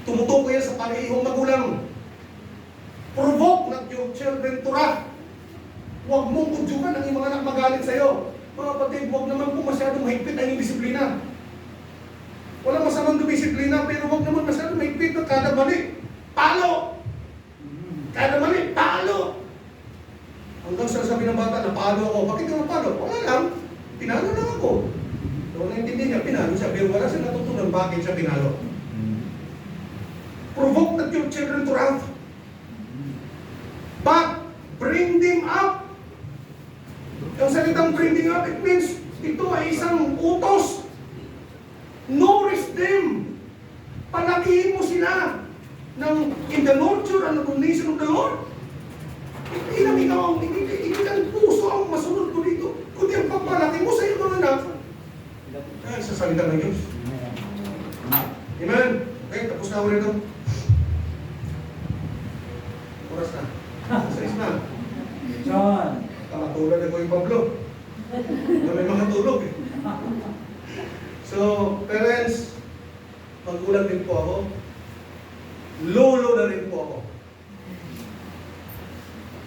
Tumutukoy yan sa parehong magulang. Provoke not your children to wrath. Huwag mong kudyukan ang iyong mga anak magalit sa'yo. Mga kapatid, huwag naman po masyadong mahigpit ang iyong disiplina. Walang masamang disiplina, pero huwag naman masyadong mahigpit na kada mali. Palo! Kada mali, palo! Hanggang sasabi ng bata, napalo ako. Bakit ka napalo? Wala lang. Pinalo lang ako. Doon naintindihan niya, pinalo siya. Pero wala siya natutunan bakit siya pinalo. Provoke not your children to wrath. But bring them up. Ang salitang bring them up, it means ito ay isang utos. Nourish them. Palakihin mo sila in the nurture and admonition of the Lord. Hindi lang ikaw, hindi ang puso ang masunod ko dito. Kundi ang pagpalaki mo sa iyong mga anak. Ay, sa salita ng Diyos. Amen. Okay, tapos na ako rin ito. Oras na. Sa na. John. Kamatulad na ko yung Pablo. Na may mga tulog eh. So, parents, magulang din po ako. Lolo na rin po ako.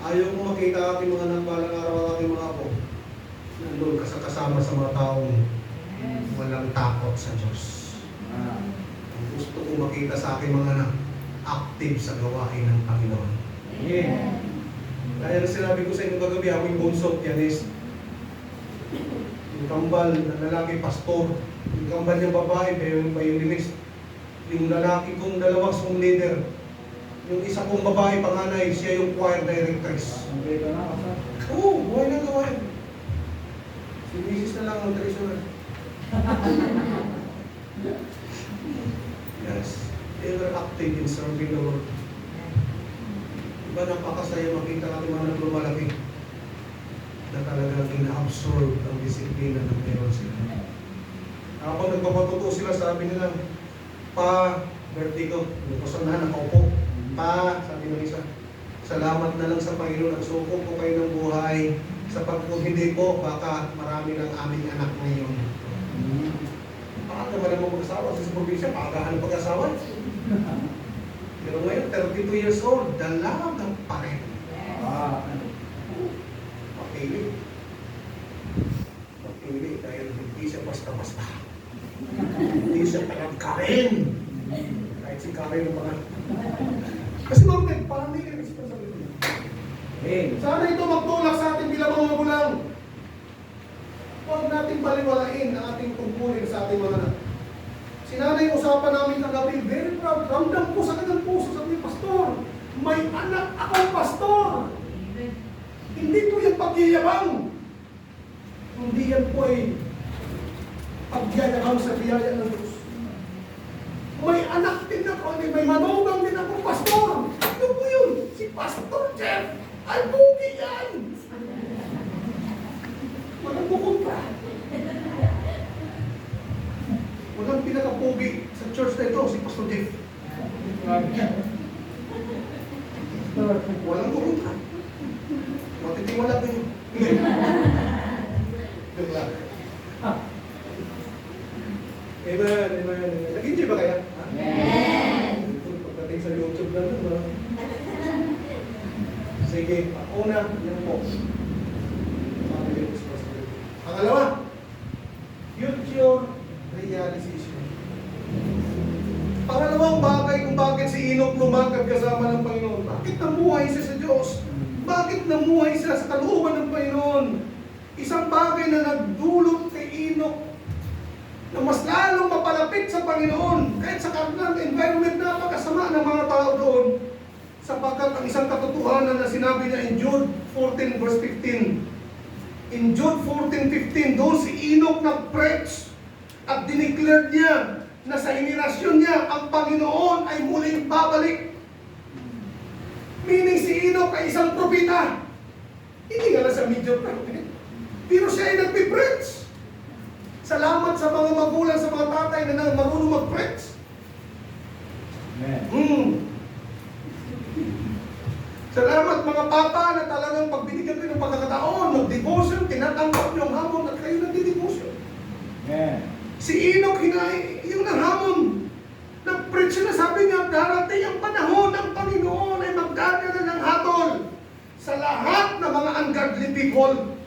Ayaw ko makita aking mga anak balang araw ang aking mga apo. Nandun kasama sa mga taong walang takot sa Diyos. Ang gusto kong makita sa aking mga anak, active sa gawain ng Panginoon. Amen. Kaya na sinabi ko sa inyo kagabi, ako yung bunso, pianist. Yung kambal na lalaki, pastor. Yung kambal niyang babae, violinist. Yung lalaki kong dalawang song leader. Yung isa kong babae, panganay, siya yung choir directress. Ang grito na, pastor. Oo, buhay na gawain. Si Mrs. na lang ang treasurer. Yes. They were active in serving the Lord. Diba napakasaya makita natin mga naglumalaki na talagang ina-absorb ang disiplina ng meron sila. Ako nagpapatuto sila, sabi nila, Pa, birthday ko, lukusan na, nakaupo. Pa, sabi ng isa, salamat na lang sa Panginoon at suko ko kayo ng buhay. Sa pagkung hindi po, baka marami ng aming anak ngayon. Paano naman ang mag-asawa sa probinsya? Paagahan ng pag-asawa? Pero ngayon, 32 years old, dalagang pa rin. Mapili. Mapili dahil hindi siya basta-basta. Hindi siya parang Karen. Kahit si Karen ang mga. Kasi mga parang hindi ka express sa ito. Sana ito magtulak sa ating bilang mga magulang. Huwag natin baliwalain ang ating tungkulin sa ating mga anak. Sinanay usapan namin kagabi, very proud, ramdam ko sa kanyang puso, sabi niya, Pastor, may anak akong pastor. Hindi po yung pagyayabang. Hindi yan po ay pagyayabang sa biyaya ng Diyos. May anak din ako, may manugang din akong pastor. Ano po yun? Si Pastor Jeff. Ay, bugi yan. Walang bukod ka. Walang pinakapugi sa church na ito, si Pastor Jeff. Walang bukod ka. Matitiwala ko yun. Amen, amen. Nag-enjoy ba kaya? Amen. Pagdating sa YouTube na ito, ba? Sige, una, yan po. Pangalawa, future realization. Pangalawang bagay kung bakit si Enoch lumakad kasama ng Panginoon. Bakit namuhay siya sa Diyos? Bakit namuhay siya sa kalooban ng Panginoon? Isang bagay na nagdulot kay Enoch na mas lalong mapalapit sa Panginoon kahit sa kanilang environment na napakasama ng mga tao doon, sapagkat ang isang katotohanan na sinabi niya in Jude 14 verse 15. In Jude 14:15, doon si Enoch nag-preach at dineclare niya na sa henerasyon niya ang Panginoon ay muling babalik. Meaning si Enoch ay isang propeta. Hindi nga lang sa medyo prophet, pero siya ay nagpipreach. Salamat sa mga magulang, sa mga tatay na marunong mag-preach. Salamat mga papa na talagang pagbinigyan kayo ng pagkakataon, mag-devotion, tinatanggap niyo ang hamon at kayo nag-devotion. Si Enoch, yung nanghamon, nag-preach na, sabi niya, darating ang panahon ng Panginoon ay magdadala ng hatol sa lahat ng mga ungodly people.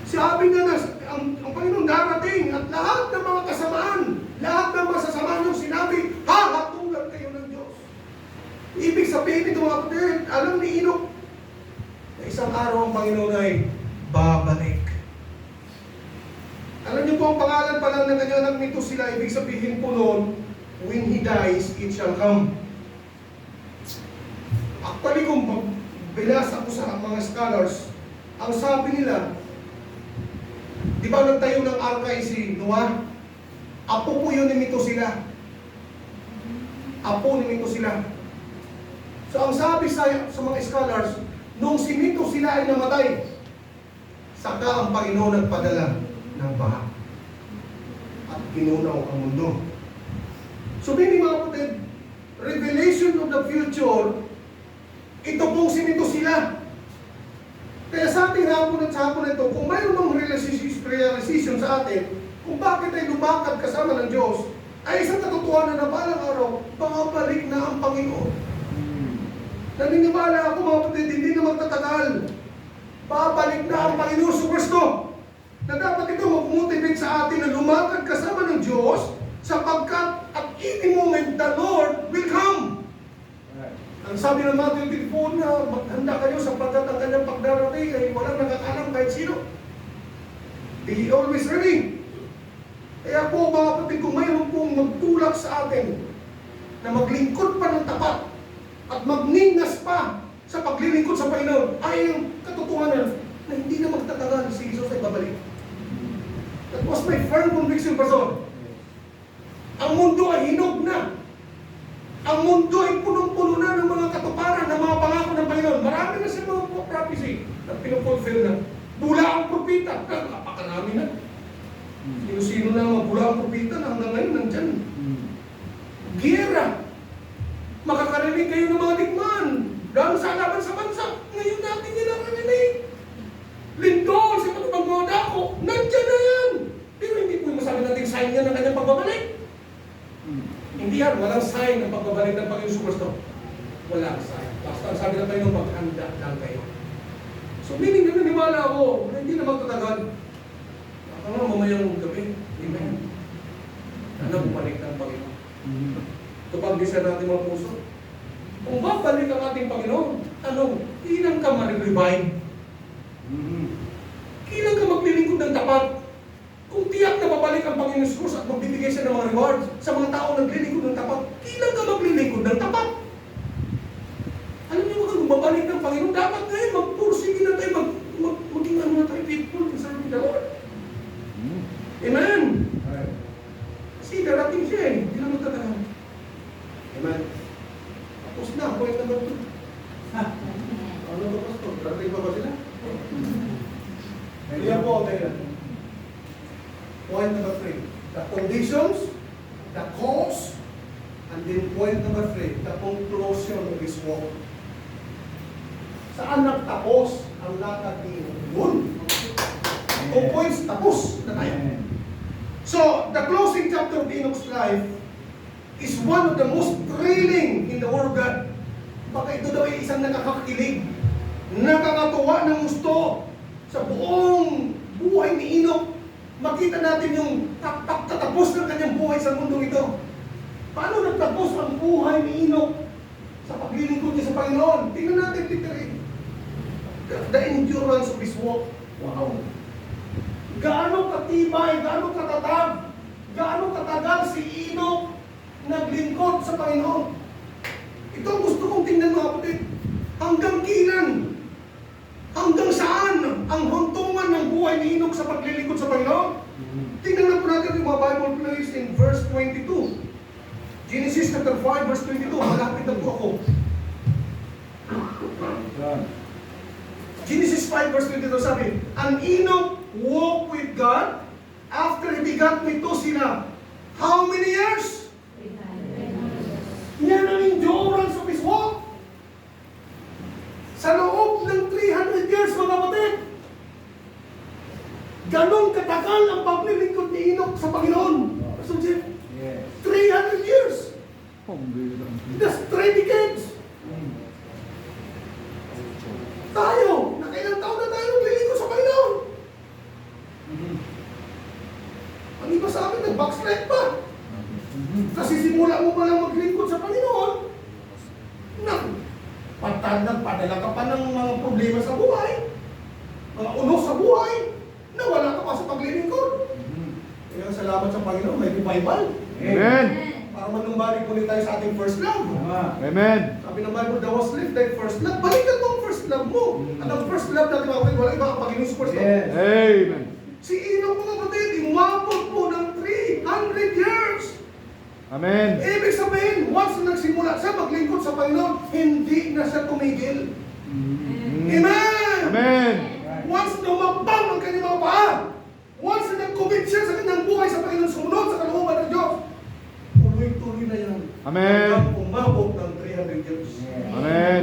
Sabi niya na ang Panginoon darating at lahat ng mga kasamaan, lahat ng masasamaan yung sinabi, hahatulan kayo ng Diyos. Ibig sabihin ito mga kapatid, alam ni Enoch na isang araw ang Panginoon ay babalik. Alam niyo po ang pangalan pa lang ng kanyang anak nito sila, ibig sabihin po noon, when he dies, it shall come. Actually, kung binasa ko sa mga scholars, ang sabi nila, di ba nagtayo ng arkay si Noah? Apo po yun ni Methuselah. Apo ni Methuselah. So ang sabi sa mga scholars, nung si Methuselah ay namatay, saka ang Panginoon nagpadala ng baha at pinunaw ang mundo. So meaning mga kapatid, revelation of the future Ito pong sinito sila. Kaya sa ating hapon at sa hapon na ito, kung mayroon mang realization sa atin, kung bakit ay lumakad kasama ng Diyos, ay isang katotohanan na balang araw, babalik na ang Panginoon. Naniniwala ako mga kapatid, hindi na magtatagal. Babalik na ang Panginoon sa Kristo. Na dapat ito mag-motivate sa atin na lumakad kasama ng Diyos sapagkat at any moment the Lord will come. Ang sabi ng Matthew 24 na maghanda kayo sapagkat ang kanyang pagdarating ay walang nakakalam kahit sino. Be always ready. Kaya po mga kapatid, kung mayroon pong magtulak sa atin na maglingkod pa ng tapat at magningas pa sa paglilingkod sa Panginoon, ay yung katotohanan na hindi na magtatagal si Jesus ay babalik. That was my firm conviction, Pastor. Ang mundo ay hinog na. Ang mundo ay punong-puno na ng mga katuparan, ng mga pangako ng Panginoon. Marami na siya mga prophecy na pinupulfill na. Bula ang propita. Napakarami na. Sino-sino na mga bula ang propita na hanggang ngayon nandyan. Giyera. Makakarinig kayo ng mga digmaan. Dahil sa laban sa bansa. Ngayon natin yan ang narinig. Lindol, sa matubang mga dako. Nandyan na yan. Pero hindi po masabi natin sign yan ng kanyang pagbabalik. Hindi yan, walang sign ng pagbabalik ng Panginoon Kristo. Walang sign. Basta ang sabi ng Panginoon, maghanda lang kayo. So meaning na naniwala ako, na hindi na magtatagal. Baka nga mamayang gabi. Amen. Na bumalik ng Panginoon. Tupag-bisa natin mga puso. Kung babalik ang ating Panginoon, ano? Ilang ka ma-revive? Ilang ka maglilingkod ng tapat? Kung tiyak na babalik ang Panginoon Jesus at magbibigay siya ng mga rewards sa mga tao naglilingkod ng tapat, ilang ka maglilingkod ng tapat? Alam niyo ba kung babalik ng Panginoon, dapat ngayon magpursige na tayo, maging ano na tayo, faithful in serving the Lord. Amen? Kasi darating siya eh, hindi na magtatagal. Amen? Tapos na, point number 2. Ano ba, Pastor? Darating pa ba sila? Kaya po, okay. Point number 3, the conditions, the cause, and then point number 3, the conclusion of this walk. Saan nagtapos ang lakad ni Yun? 2 points, tapos na tayo. So, the closing chapter of Enoch's life is one of the most thrilling in the Word of God. Baka ito daw ay isang nakakakilig, nakakatuwa ng gusto sa buong buhay ni Enoch. Makita natin yung tatapos ng kanyang buhay sa mundong ito. Paano nagtapos ang buhay ni Enoch sa paglilingkod niya sa Panginoon? Tingnan natin, literally. The endurance of his walk. Wow! Gaano katibay, gaano katatag, gaano katagal si Enoch naglingkod sa Panginoon. Ito ang gusto kong tingnan mga kapatid. Hanggang kailan? Hanggang saan ang huntungan ng buhay ni Enoch sa paglilingkod sa Panginoon? Tingnan na po natin yung mga Bible place in verse 22. Genesis chapter 5 verse 22. Malapit na po ako. Genesis 5 verse 22 sabi, and Enoch walked with God after he begat Methuselah. How many years? Yan ang endurance of his walk. Sa loob ng 300 years, mga kapatid, ganun katagal ang paglilingkod ni Enoch sa Panginoon. So, 300 years. That's 3 decades. Tayo, nakailang taon na tayo naglilingkod sa Panginoon. Ang iba sa amin, nag-backslide pa. Kasi simula mo pa lang maglingkod sa Panginoon, nagpadala ka pa ng mga problema sa buhay, mga unos sa buhay, nawala ka pa sa paglilingkod. Kaya salamat sa Panginoon, may revival. Amen. Para manumbalik ulit tayo sa ating first love. Amen. Sabi ng Bible, thou was left thy first love. Balikan mo ang first love mo. At ang first love natin mga kapatid, wala iba ang Panginoon sa first love. Amen. Si Enoch mga kapatid, umabot po ng 300 years. Amen. Ibig sabihin, once na nagsimula siya maglingkod sa Panginoon, hindi na siya tumigil. Amen! Amen. Once na umabang ang kanyang mga paa, once na nag-commit siya sa kanyang buhay sa Panginoon, sumunod sa kalooban ng Diyos, tuloy-tuloy na yan. Amen. Hanggang umabot ng 300 years. Amen.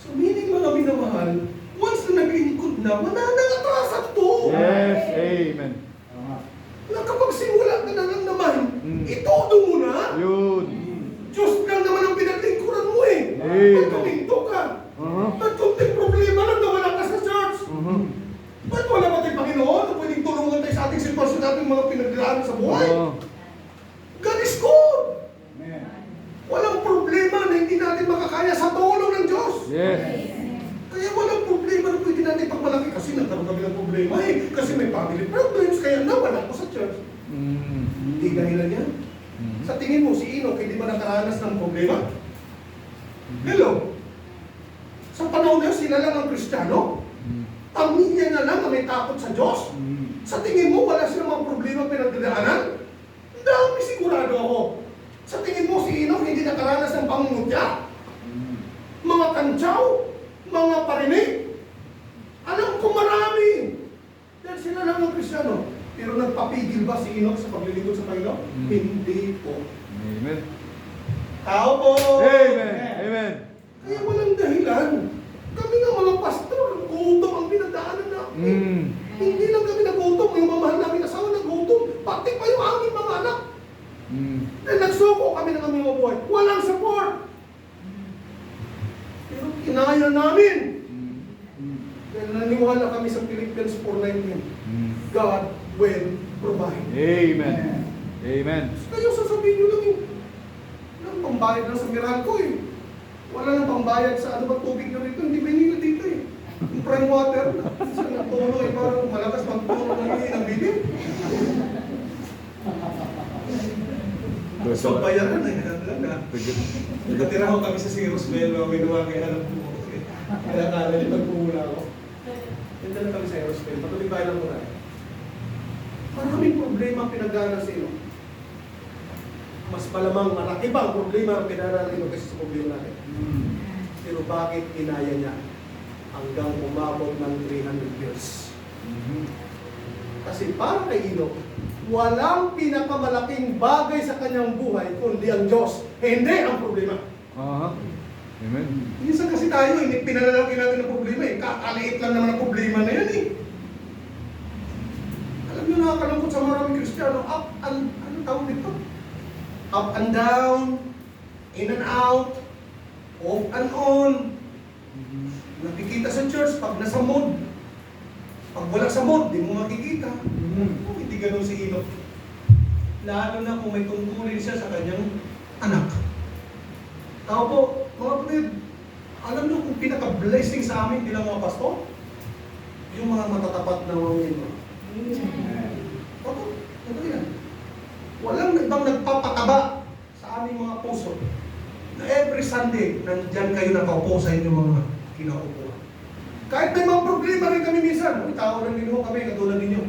So meaning mga minamahal, once na naglingkod na, wala nang atrasan to. Yes, amen. Tama. Na kapag simula ka na lang naman, itodo mo na. Yun. Diyos lang naman ang pinaglingkuran mo eh. Amen. Ba't tuminto ka? Ba't kunting problema lang na wala ka sa church? Ba't wala ba tayong Panginoon na pwedeng tulungan tayo sa ating sitwasyon natin mga pinagdaanan sa buhay? God is good. Amen. Walang problema na hindi natin makakaya sa tulong ng Diyos. Yes. Kaya walang problema na pwede natin pagmalaki kasi nagkaroon kami ng problema eh. Kasi may family problems, kaya nawala ko sa church. Hindi dahilan yan. Sa tingin mo, si Enoch hindi ba nakaranas ng problema? Hello? Sa panahon na yun, sila lang ang Kristiyano? Pamilya na lang ang may takot sa Diyos? Sa tingin mo, wala silang mga problema pinagdadaanan? Ang dami sigurado ako. Sa tingin mo, si Enoch hindi nakaranas ng pangungutya? Mga kantsaw? Mga parinig? Alam ko marami. Dahil sila lang ang Kristiyano. Pero nagpapigil ba si Enoch sa paglilingkod sa Panginoon? Hindi po. Amen. Tao po! Amen. Amen. Kaya walang dahilan. Kami nga mga pastor, gutom ang pinagdaanan namin. Hindi lang kami nagutom, yung mamahal namin asawa nagutom, pati pa yung aming mga anak. Dahil nagsuko kami ng aming mga buhay. Walang support. Pero kinaya namin. Dahil naniwala kami sa Philippians 4:19. God will provide. Amen. Amen. Kayo sasabihin nyo lang yung pambayad lang sa Meralco eh. Wala nang pambayad sa ano ba tubig nyo rito. Hindi Manila dito eh. Yung prime water, sa natulo eh, parang malakas magpuno ng bibig. So bayaran eh. Nakatira ko kami sa Roswell, mga ginawa kaya alam ko. Kaya kala niyo pagpumula ko. Yan na kami sa Roswell. Patuloy ba lang muna. Maraming problema ang pinagdaanan sa iyo. Mas malamang malaki pa ang problema ang pinagdaanan kasi sa problema natin. Pero bakit kinaya niya hanggang umabot ng 300 years? Kasi para kay Enoch, walang pinakamalaking bagay sa kanyang buhay kundi ang Diyos. Hindi ang problema. Amen. Minsan kasi tayo, pinalalaki natin ang problema eh. Kakaliit lang naman ang problema na yan eh. Alam niyo, nakakalungkot sa maraming Kristiyano, ano tawag dito? Up and down, in and out, off and on. Nakikita sa church pag nasa mood. Pag wala sa mood, di mo makikita. Hindi ganun si Enoch. Lalo na kung may tungkulin siya sa kanyang anak. Tao po, mga kapatid, alam niyo kung pinaka-blessing sa amin bilang mga pastor? Yung mga matatapat na mga Enoch. Ito yan. Walang ibang nagpapataba sa aming mga puso na every Sunday, nandyan kayo nakaupo sa inyong mga kinaupuan. Kahit may mga problema rin kami minsan, may tao lang din kami, katulad ninyo.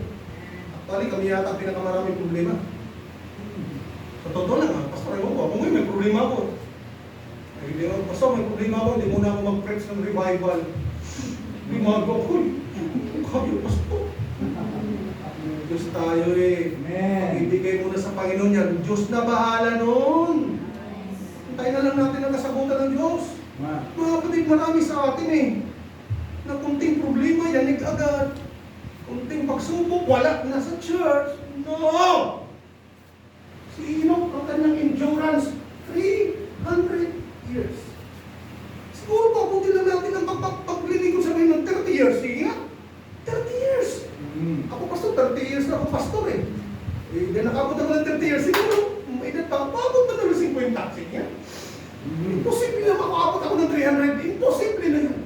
Actually, kami yata pinakamaraming problema. Sa totoo lang, pastor, ewan ko, ako ngayon may problema ako. Hindi ako, pastor, may problema ako, hindi muna ako mag-preach ng revival. Hindi magawa ko eh. Kayo, pastor. Diyos tayo eh. Ibigay mo na sa Panginoon yan. Diyos na bahala nun. Hintayin na lang natin ang kasagutan ng Diyos. Mga kapatid, marami sa atin eh. Na kunting problema, yanig agad. Kunting pagsubok, wala na sa church. No! Si Enoch, ang kanyang endurance, 300 years. Siguro pabuti lang natin ang paglilingkod sa ng 30 years. Sige nga, 30 years. Ako pastor, 30 years na ako pastor eh. Then nakabot ako ng 30 years, siguro, may edad pa, paabot pa na ng 50. Sige nga. Imposible na makaabot ako ng 300. Imposible na yan.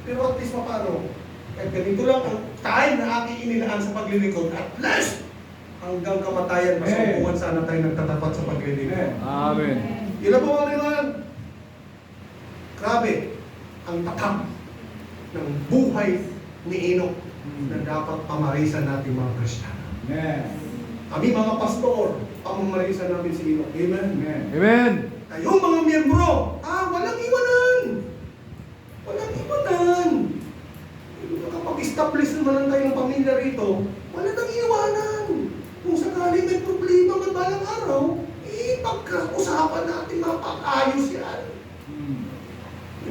Pero at least paano, kahit ganito lang ang time na aking inilaan sa paglilingkod, at least, hanggang kamatayan, masumpungan sana tayo nagtatapat sa paglilingkod. Amen. Yun na po mga kailangan. Grabe, ang tatak ng buhay ni Enoch na dapat pamarisan natin mga Kristiyano. Kami mga pastor, pamamarisan namin si Enoch. Amen? Amen. Kayo mga miyembro, walang iwanan. Walang iwanan. Kapag-establish naman lang tayo ng pamilya rito, wala nang iwanan. Kung sakali may problema man balang araw, pagka-usapan natin, mapag-ayos yan.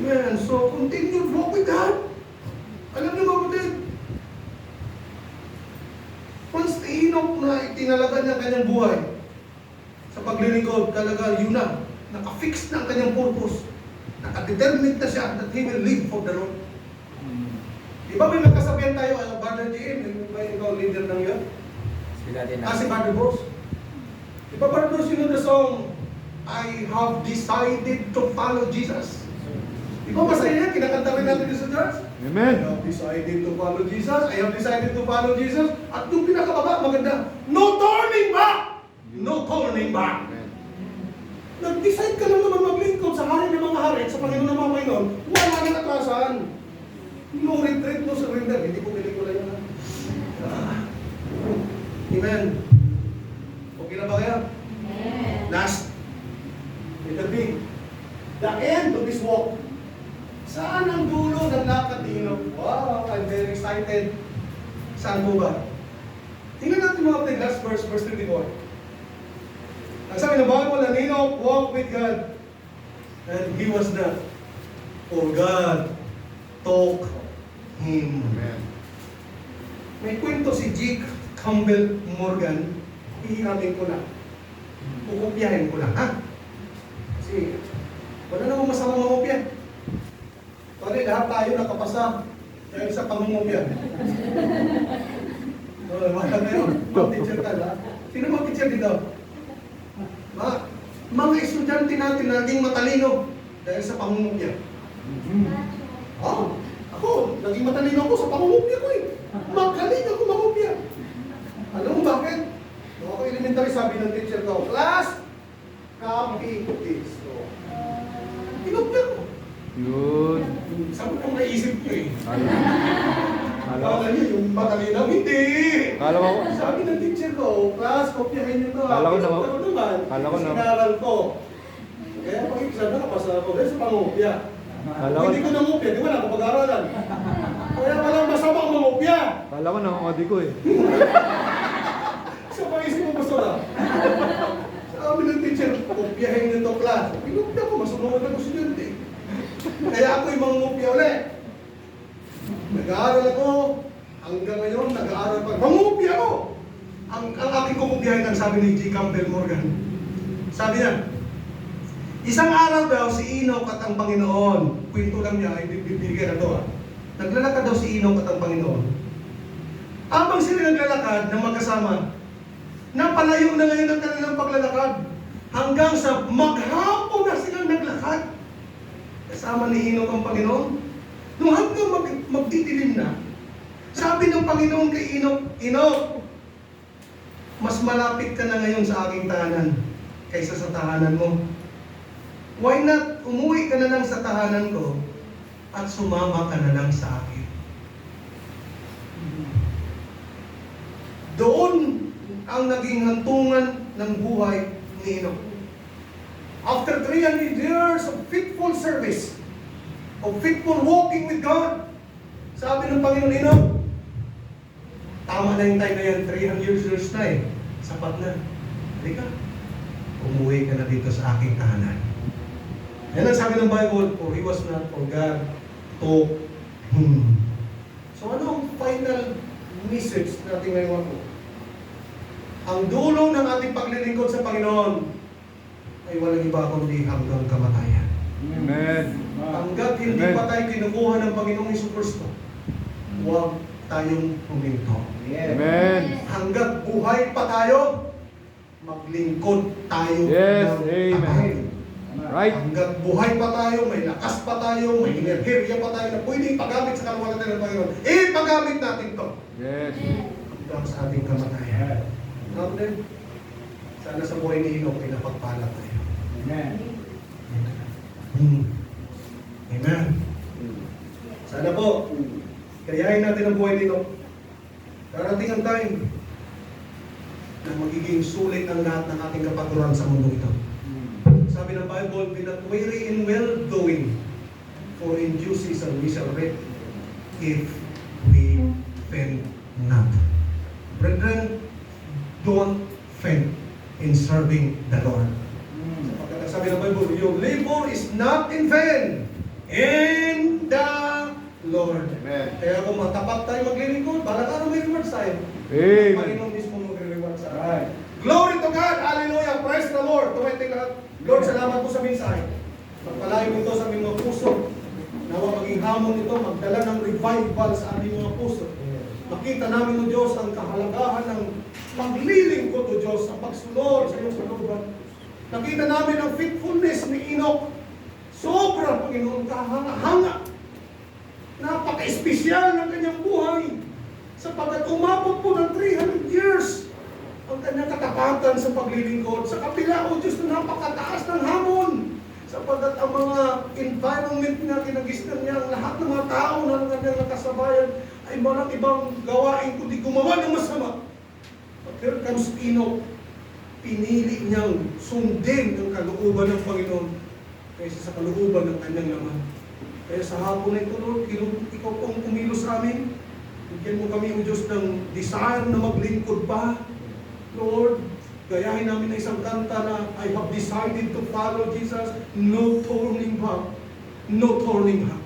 Amen. So, continue walk with God. Alam niyo mga kapatid, once na Enoch na itinalaga niya ang kanyang buhay sa paglilingkod, talaga yun na. Naka-fix na ang kanyang purpose. Naka-determined na siya that he will live for the Lord. Di ba may nagkasabihan tayo, Brother JM, may ikaw leader ng yun? Sila din Si Brother Bruce. Di ba Brother Bruce, you know the song, I have decided to follow Jesus. Di ba masaya yan? Kinakanta rin natin sa church. Amen. I have decided to follow Jesus. I have decided to follow Jesus. At yung pinakababa, maganda, no turning back! No turning back! Nag-decide ka lang naman maglingkod sa hari ng mga hari at sa Panginoon ng mga Panginoon, wala nang atrasan. No retreat, no surrender. Hindi ko pelikula yun. Amen. Okay na ba kaya? Last. It'll be the end of this walk. Saan ang dulo ng lakad ni Enoch? Wow, I'm very excited. Saan po ba? Tingnan natin mga kapatid, last verse 24. Ang sabi ng Bible, and Enoch walked with God, and he was not, for God took him. Amen. May kwento si G. Campbell Morgan, ihiramin ko lang. Kukupyahin ko lang, ha? Kasi, wala namang masamang mangupya. Pare, lahat tayo nakapasa dahil sa pangungupya. Wala na yun. Mga teacher ka, ha? Sino mga teacher dito? Mga estudyante natin na naging matalino dahil sa pangungupya. Ako, naging matalino ako sa pangungupya ko eh. Magaling ako mangupya. Alam mo bakit? Nung ako elementary, sabi ng teacher ko, class, copy this. Pinupya ko. Yun. Sabi ko naisip ko eh. Kala Kala niyo yung matalino? Hindi! Kala ko. Sabi ng teacher ko, class, kopyahin niyo to. Kala ko na- Pinupya ko naman. kala ko na- Sinaral ko. Kaya pag exam na, kapasa ako dahil sa pangungupya. Kala Kung ko. hindi ko nangupya, di ba na ako pag-aaralan? Kaya walang masama ang mangupya. Kala ko na ko eh. Sa paisip mo gusto na. Sabi ng teacher, kopyahin niyo to class. Pinupya ko, masunod ako estudyante. Kaya ako yung mangupya ulit. Nag-aaral ako, hanggang ngayon, nag-aaral pa. Mangupya ako! Ang aking kukupyahin ang sabi ni G. Campbell Morgan. Sabi niya, isang araw daw si Enoch at ang Panginoon, kwento lang niya, ibibigay na to ha. Naglalakad daw si Enoch at ang Panginoon. Habang sila naglalakad ng magkasama, napalayo na ngayon ang kanilang paglalakad. Hanggang sa maghapon na silang naglakad. Kasama ni Enoch ang Panginoon. Nung hanggang magdidilim na, sabi ng Panginoon kay Enoch, Enoch, mas malapit ka na ngayon sa aking tahanan kaysa sa tahanan mo. Why not umuwi ka na lang sa tahanan ko at sumama ka na lang sa akin? Doon ang naging hantungan ng buhay ni Enoch. After 300 years of faithful service, of faithful walking with God, sabi ng Panginoon Enoch, tama na yung time na yan, 300 years na eh. Sapat na. Halika, umuwi ka na dito sa aking tahanan. Yan ang sabi ng Bible, for he was not for God took him. So ano ang final message natin ngayon ako? Ang dulo ng ating paglilingkod sa Panginoon ay walang iba kundi hanggang kamatayan. Amen. Hanggat hindi Amen. pa tayo kinukuha ng Panginoong Jesucristo, huwag tayong huminto. Amen. Hanggat buhay pa tayo, maglingkod tayo Yes, ng amen. tapat. Right. Hanggat buhay pa tayo, may lakas pa tayo, may enerhiya pa tayo na pwedeng paggamit sa kalawalatan ng Panginoon. Paggamit natin to Yes. hanggang sa ating kamatayan. Amen. Sana sa buhay ni Enoch ay napagpala tayo. Amen. Amen. Sana po, kayahin natin ang buhay ni Enoch. Darating ang time na magiging sulit ang lahat ng ating kapaturan sa mundo ito. Sabi ng Bible, be not weary in well-doing, for in due season we shall reap if we faint not. Brethren, don't faint in serving the Lord. Sapagkat sabi ng Bible, your labor is not in vain in the Lord. Amen. Kaya kung matapat tayo maglilingkod, balang araw may reward sa iyo. Amen. Ang Panginoon mismo magre-reward sa atin. Right. Glory to God! Hallelujah! Praise the Lord! Tumiting lahat. Lord, salamat po sa mensahe. Magpalayo ito sa aming mga puso. Nawa maging hamon ito, magdala ng revival sa aming mga puso. Makita namin, O Diyos, ang kahalagahan ng paglilingkod, O Diyos, ang pagsunod sa iyong kalooban. Nakita namin ang faithfulness ni Enoch. Sobra, Panginoon, kahanga-hanga. Napaka-espesyal ng kanyang buhay. Sapagkat umabot po ng 300 years ang kanyang katapatan sa paglilingkod. Sa kapila, O Diyos, na napakataas ng hamon. Sapagkat ang mga environment na kinagisnan niya, ang lahat ng mga tao na kanyang nakasabayan, ay walang ibang gawain kundi gumawa ng masama. But here comes Enoch. Pinili niyang sundin ang kalooban ng Panginoon kaysa sa kalooban ng kanyang laman. Kaya sa hapon na ito, Lord, ikaw pong kumilos sa amin. Bigyan mo kami, O Diyos, ng desire na maglingkod pa. Lord, gayahin namin na isang kanta na I have decided to follow Jesus. No turning back. No turning back.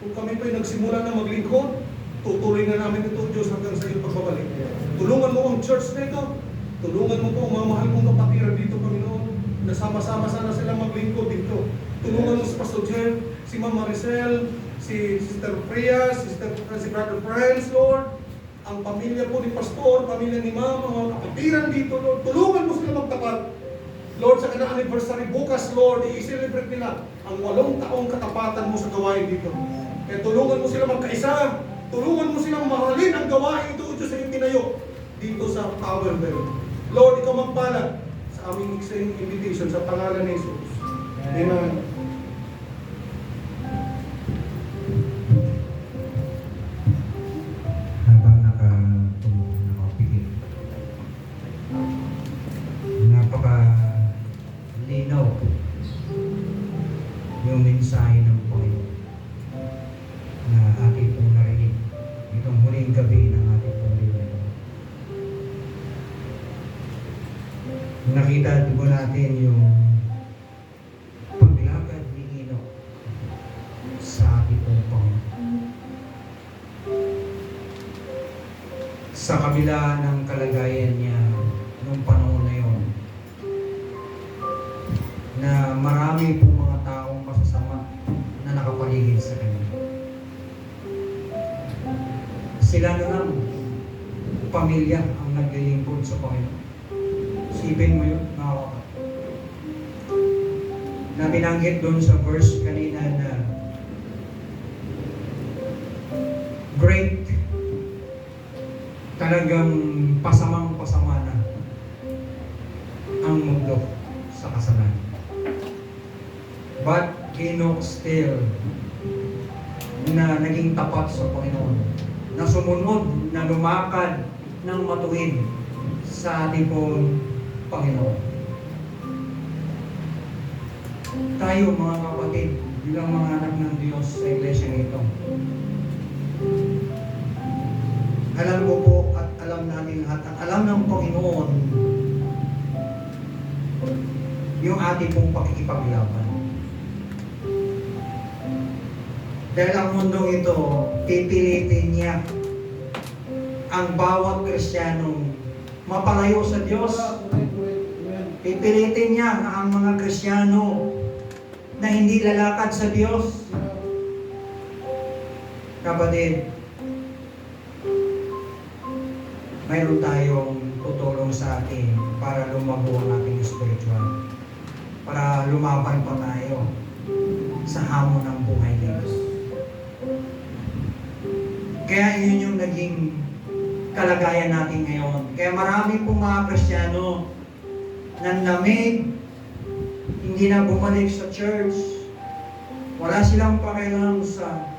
Kung kami po'y nagsimula na maglingkod, tutuloy na namin ito, Diyos, hanggang sa iyong pagbabalik. Tulungan mo ang church na ito. Tulungan mo po ang mga mahal mong kapatiran dito, Panginoon. Nasama-sama sana sila maglingkod dito. Tulungan mo si Pastor Jeff, si Ma'am Maricel, si Sister Priya, si Brother Friends, Lord. Ang pamilya po ni Pastor, pamilya ni Ma'am, ang mga kapatiran dito, Lord. Tulungan mo sila magtapat. Lord, sa kanilang anniversary bukas, Lord, i-celebrate nila ang 8 taong katapatan mo sa gawain dito. Kaya tulungan mo sila magkaisa. Tulungan mo silang mahalin ang gawain ito, Diyos, sa iyong tinayo dito sa Power Bell. Lord, ikaw magpala sa aming invitation sa pangalan ni Jesus. Amen. Habang nakapikit. Napaka-linaw yung mensahe ng Panginoon na ating pong narinig itong huling gabi ng ating pong liwanag. Nakita po natin yung paglakad ni Enoch sa ating pong Panginoon. Sa kabila ng kalagayan niya nung panahon na yun, na marami pong mga taong masasama na nakapaligid sa kanya. Sila na lang, pamilya ang naglilingkod sa Panginoon. Isipin mo yun, mga kapatid. Na binanggit doon sa verse kanina na great, talagang pasamang-pasama na ang mundo sa kasalanan. But Enoch still na naging tapat sa Panginoon, na sumunod, na lumakad ng matuwid sa ating pong Panginoon. Tayo mga kapatid, bilang mga anak ng Diyos sa iglesia nito, alam ko po at alam natin lahat, at alam ng Panginoon yung ating pong pakikipaglaban. Dahil ang mundong ito, pipilitin niya ang bawat Kristiyanong mapalayo sa Diyos. Pipilitin niya ang mga Kristiyano na hindi lalakad sa Diyos. Kapatid, mayroon tayong tutulong sa atin para lumago ang ating spiritual. Para lumaban pa tayo sa hamon ng buhay nito. Kaya yun yung naging kalagayan natin ngayon. Kaya marami pong mga Kristiyano nanlamig, hindi na bumalik sa church, wala silang pakialam sa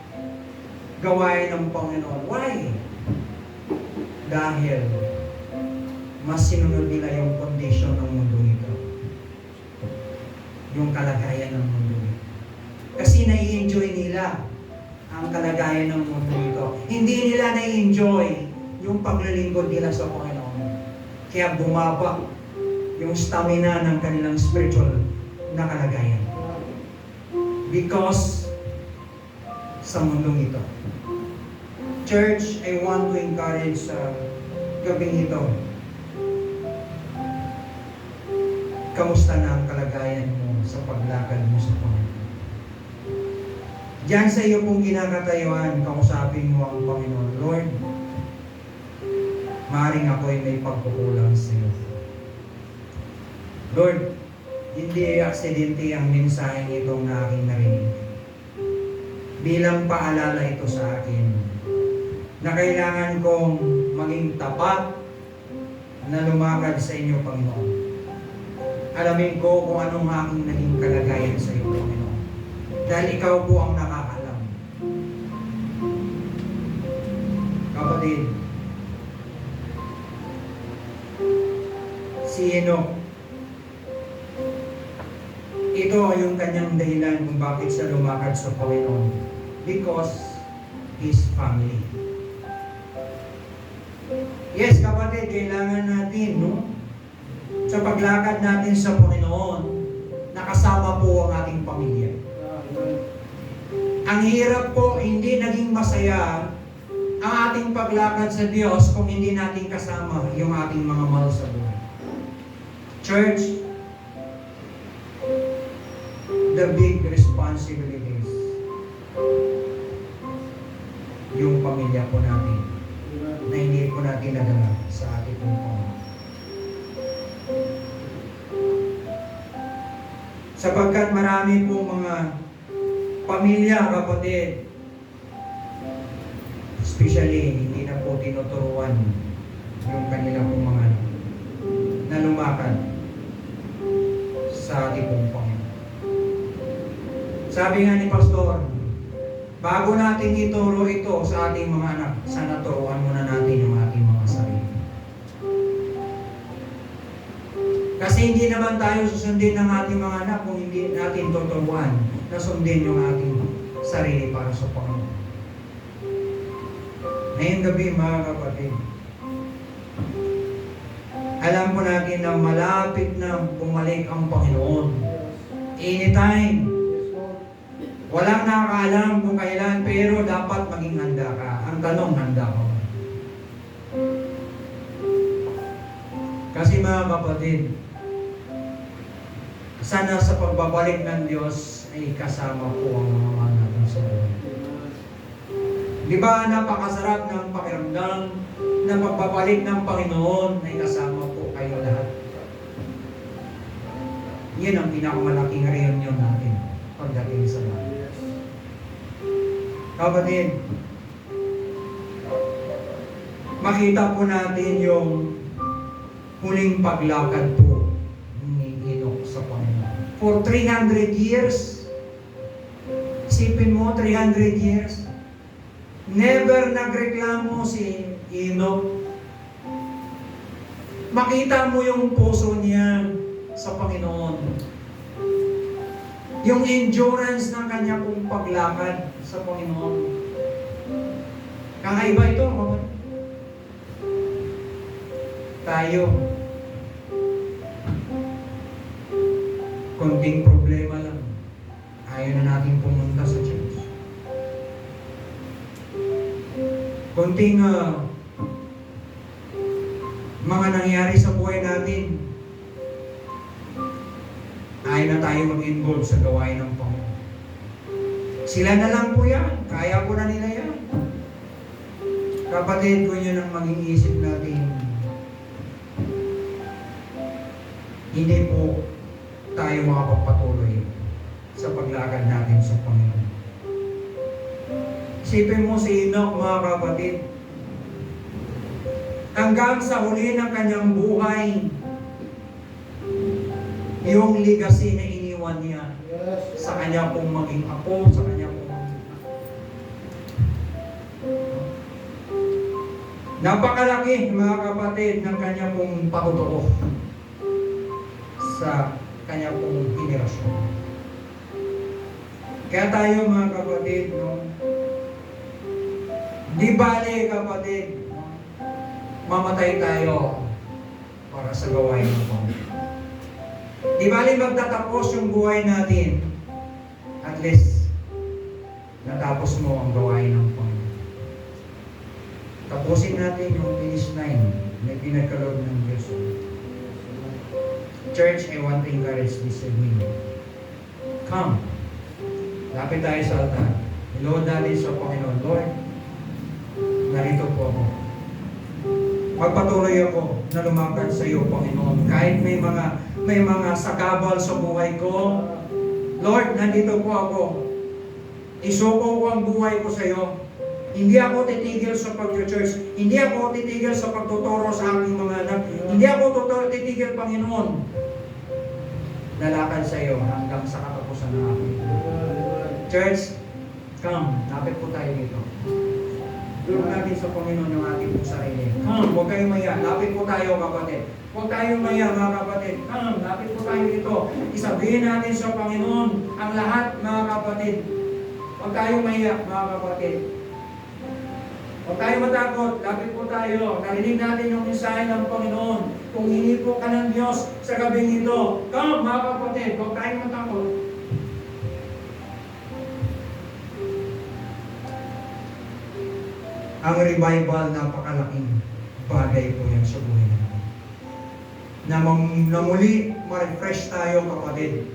gawain ng Panginoon. Why? Dahil mas sinunod nila yung condition ng mundo ito. Yung kalagayan ng mundo ito. Kasi nai-enjoy nila ang kalagayan ng mundo ito. Hindi nila nai-enjoy yung paglilingkod nila sa Panginoon. Kaya bumaba yung stamina ng kanilang spiritual na kalagayan. Because sa mundong ito. Church, I want to encourage sa gabing ito. Kamusta na ang kalagayan mo sa paglakad mo sa Panginoon? Diyan sa iyo pong kinakatayuan, kausapin mo ang Panginoon. Lord, maaaring ako'y may pagkukulang sa iyo. Lord, hindi aksidente ang mensaheng itong na aking narinig. Bilang paalala ito sa akin na kailangan kong maging tapat na lumakad sa inyo, Panginoon. Alamin ko kung anong aking naging kalagayan sa iyo, Panginoon. Dahil ikaw po ang nakakalam. Kapatid, si Enoch, ito yung kanyang dahilan kung bakit siya lumakad sa Panginoon. Because his family. Yes, kapatid, kailangan natin, no? Sa paglakad natin sa Panginoon, nakasama po ang ating pamilya. Ang hirap po, hindi naging masaya ang ating paglakad sa Diyos kung hindi natin kasama yung ating mga mahal sa buhay. Church, the big responsibilities, yung pamilya po natin, na hindi po natin nadala sa ating Panginoon. Sapagkat marami pong mga pamilya, kapatid, especially, hindi na po tinuturuan yung kanila pong mga anak na lumakad sa ating pong Panginoon. Sabi nga ni Pastor, bago natin ituro ito sa ating mga anak, sana turuan muna natin yung ating mga sarili. Kasi hindi naman tayo susundin ng ating mga anak kung hindi natin tuturuan na sundin yung ating sarili para sa Panginoon. Ngayong gabi, mga kapatid, alam po natin na malapit na bumalik ang Panginoon. Anytime. Walang nakakaalam kung kailan, pero dapat maging handa ka. Ang tanong, handa ka ba? Kasi mga kapatid, sana sa pagbabalik ng Diyos ay kasama po ang mga mahal natin sa buhay. Di ba napakasarap ng pakiramdam na pagbabalik ng Panginoon ay kasama po kayo lahat? Yan ang pinakamalaking reunion natin pagdating sa lahat. Kapatid, makita po natin yung huling paglakad po ni Enoch sa Panginoon. For 300 years, isipin mo, 300 years, never nagreklamo si Enoch. Makita mo yung puso niya sa Panginoon. Yung endurance ng kanya pong paglakad sa Panginoon. Kakaiba ito, kapatid. Tayo, konting problema lang, ayaw na natin pumunta sa church. Konting mga nangyari sa buhay natin, ayaw na tayo mag-involve sa gawain ng Panginoon. Sila na lang po yan, kaya po na nila yan. Kapatid, kung yun ang maging isip natin, hindi po tayo makapagpatuloy sa paglakad natin sa Panginoon. Isipin mo si Enoch, mga kapatid, hanggang sa huli ng kanyang buhay, yung legacy na iniwan niya sa kanya pong maging apo, sa kanya pong napakalaki, mga kapatid, ng kanya pong patutuo sa kanya pong henerasyon. Kaya tayo, mga kapatid, no? Di bale, kapatid, no? Mamatay tayo para sa gawain ng Panginoon. Di bale magtatapos yung buhay natin, at least natapos mo ang gawain ng Panginoon. Tapusin natin yung finish line na pinagkaloob ng Diyos. Church, I want to encourage this evening. Come. Lapit tayo sa altar. Ilood natin sa Panginoon. Lord, narito po ako. Magpatuloy ako na lumakad sa iyo, Panginoon. Kahit may mga sagabal sa buhay ko, Lord, nandito po ako. Isuko ko ang buhay ko sa iyo. Hindi ako titigil sa pag-church. Hindi ako titigil sa pagtuturo sa aking mga anak. Hindi ako titigil, Panginoon. Lalakad sa iyo hanggang sa katapusan ng aking buhay. Church, come. Lapit po tayo dito. Tulog natin sa Panginoon yung ating pong sarili. Come, huwag kayong maya. Lapit po tayo, kapatid. Huwag tayong maya, mga kapatid. Come, lapit po tayo dito. Isabihin natin sa Panginoon ang lahat, mga kapatid. Huwag tayong maya, mga kapatid. Huwag tayong matakot. Lapit po tayo. Narinig natin yung mensahe ng Panginoon. Kung hindi po ka ng Diyos sa gabing ito, come, mga kapatid. Huwag tayong matakot. Ang revival, napakalaking bagay po yan sa buhay natin. Na muli, ma-refresh tayo, kapatid.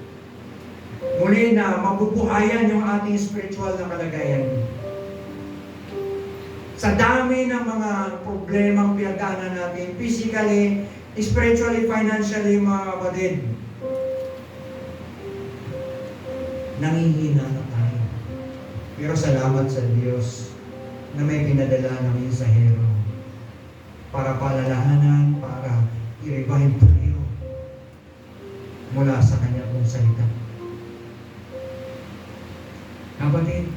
Muli na mabubuhayan yung ating spiritual na kalagayan. Sa dami ng mga problemang pinagdaanan natin, physically, spiritually, financially, mga kapatid, nangihina na tayo. Pero salamat sa Diyos na may pinadala ng mensahero para palalahanan, para i-revive tayo mula sa kanya pong salita. Kapatid,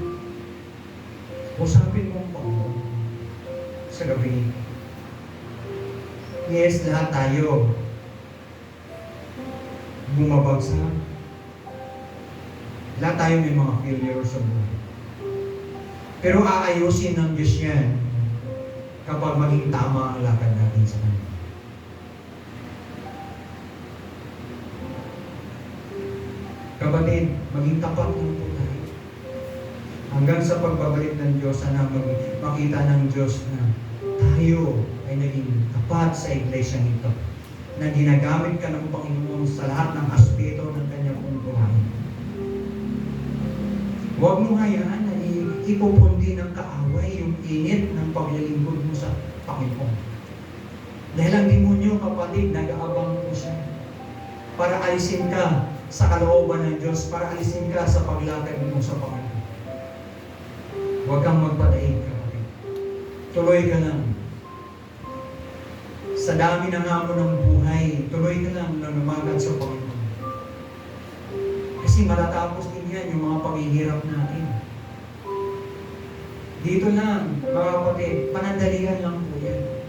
usapin mo ang Panginoon sa gabi. Yes, lahat tayo bumabagsak. Lahat tayo may mga failures sa buhay. Pero aayusin ng Diyos yan kapag maging tama ang lakad natin sa Kanya. Kapatid, maging tapat lang po tayo. Hanggang sa pagbabalik ng Diyos, sana makita ng Diyos na tayo ay naging tapat sa iglesia nito. Na ginagamit ka ng Panginoon sa lahat ng aspeto ng Kanyang buhay. Huwag mo hayaan na ipupundi ng kaaway yung init ng paglilingkod mo sa Panginoon. Dahil ang demonyo, kapatid, nag-aabang po siya para alisin ka sa kalooban ng Diyos, para alisin ka sa paglakad mo sa Panginoon. Huwag kang magpadaig, kapatid. Tuloy ka lang. Sa dami ng hamon ng buhay, tuloy ka lang na lumagan sa Panginoon. Kasi matatapos din yan yung mga paghihirap natin. Dito lang, mga kapatid, panandalian lang po yan.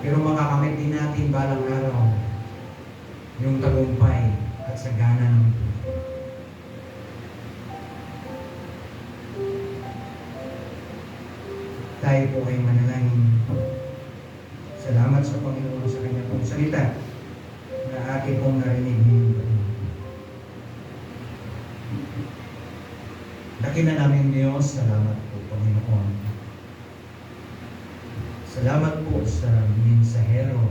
Pero makakamit din natin balang araw yung tagumpay at sagana ng buhay. Tayo po ay manalangin. Salamat sa Panginoon sa Kanya pong salita na ating pong narinig ngayon. Dakina namin Diyos, salamat po Panginoon. Salamat po sa mensahero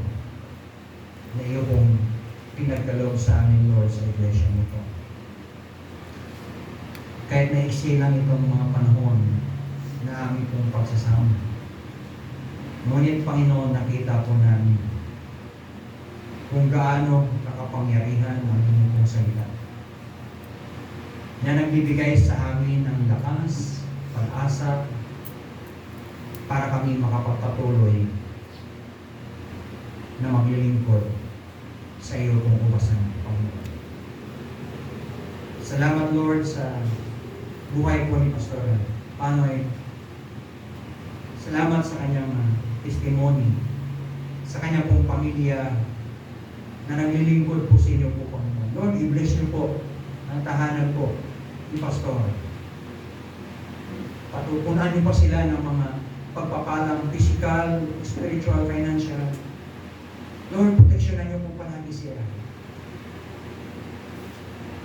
na iyo pong pinagkaloob sa amin, Lord, sa iglesia nito. Kahit naiksi lang itong mga panahon na aming pong pagsasama. Ngunit Panginoon, nakita po namin kung gaano kakapangyarihan ang inyong pong salita na nagbibigay sa amin ng lakas, pag-asa, para kami makapagpatuloy na maglilingkod sa iyo kung ubasan, Panginoon. Salamat, Lord, sa buhay po ni Pastor Panoy. Salamat sa kanyang testimony, sa kanya pong pamilya na naglilingkod po sa inyo po, Panginoon. Lord, i-bless niyo po ang tahanan po ni Pastor. Patupunan niyo pa sila ng mga pagpapalang physical, spiritual, financial. Lord, proteksyonan niyo po palagi sila.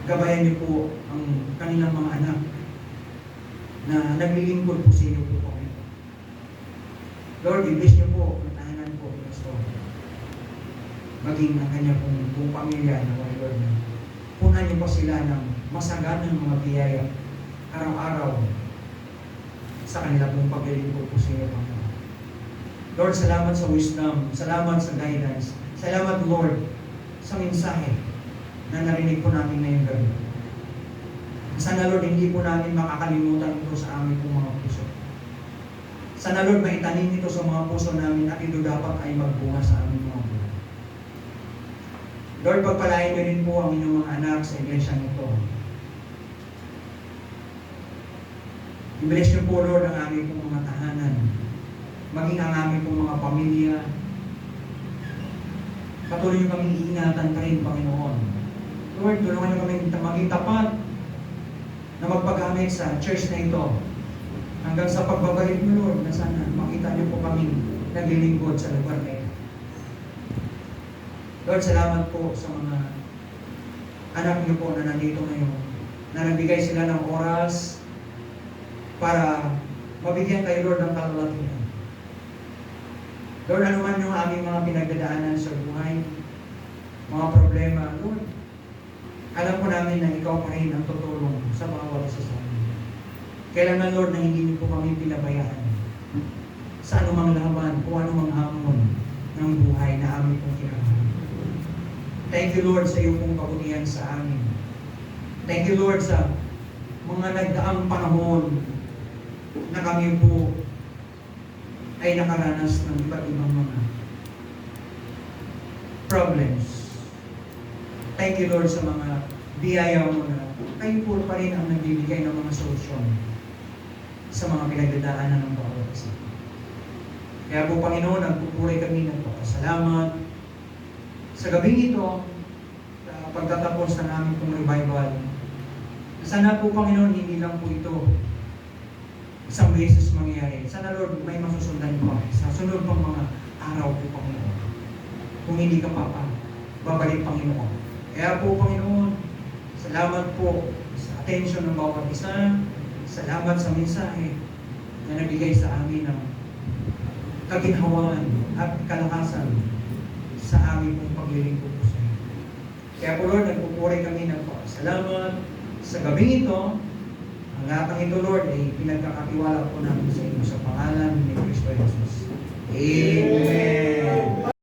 Gabayan niyo po ang kanilang mga anak na naglilingkod po sa inyo po, Panginoon. Lord, i-bless niyo po ang tahanan po, Pastor. Maging ang kanya pong buong pamilya na Lord na punan niyo po sila ng masaganang mga biyaya araw-araw sa kanila pong paglilingkod po sa inyo, Panginoon. Lord, salamat sa wisdom, salamat sa guidance, salamat, Lord, sa mensahe na narinig po namin ngayong gabi. Sana, Lord, hindi po namin makakalimutan ito sa aming pong mga puso. Sana, Lord, maitanim ito sa mga puso namin at ito dapat ay magbunga sa aming mga buhay. Lord, pagpalain niyo rin po ang inyong mga anak sa iglesia nito. I-bless niyo po, Lord, ang aming pong mga tahanan, maging ang aming pong mga pamilya. Patuloy niyo kaming iingatan pa rin, Panginoon. Lord, tulungan niyo kaming maging tapat na magpagamit sa church na ito hanggang sa pagbabalik niyo, Lord, na sana makita niyo po kaming naglilingkod sa lugar na ito. Lord, salamat po sa mga anak niyo po na nandito ngayon, na nagbigay sila ng oras para mabigyan kayo, Lord, ng kalulatian. Lord, ano man yung aming mga pinagdadaanan sa buhay, mga problema, Lord, alam po namin na ikaw pa rin ang tutulong sa bawat isa sa amin. Kailangan, Lord, na hindi niyo po kami pinabayaan sa anumang laban o anumang hamon ng buhay na aming pong kinakaharap. Thank you, Lord, sa iyong pong kabutihan sa amin. Thank you, Lord, sa mga nagdaang panahon na kami po ay nakaranas ng iba't ibang mga problems. Thank you, Lord, sa mga biyaya mo na kayo po pa rin ang nagbibigay ng mga solusyon sa mga pinagdadaanan ng bawat isa. Kaya po, Panginoon, nagpupuri kami ng pasalamat sa gabing ito, sa pagtatapos ng aming pong revival. Sana po, Panginoon, hindi lang po ito isang beses mangyari. Sana, Lord, may masusundan po sa sunod pang mga araw po, Panginoon. Kung hindi ka babalik, Panginoon. Kaya po, Panginoon, salamat po sa attention ng bawat isa. Salamat sa mensahe na nabigay sa amin ng kaginhawaan at kalakasan sa aming pong paglilingkod po sa iyo. Kaya po, Lord, nagpupuri kami ng salamat sa gabing ito. Ang lahat ng ito, Lord, ay pinagkakatiwala po namin sa inyo sa pangalan ni Kristo Jesus. Amen.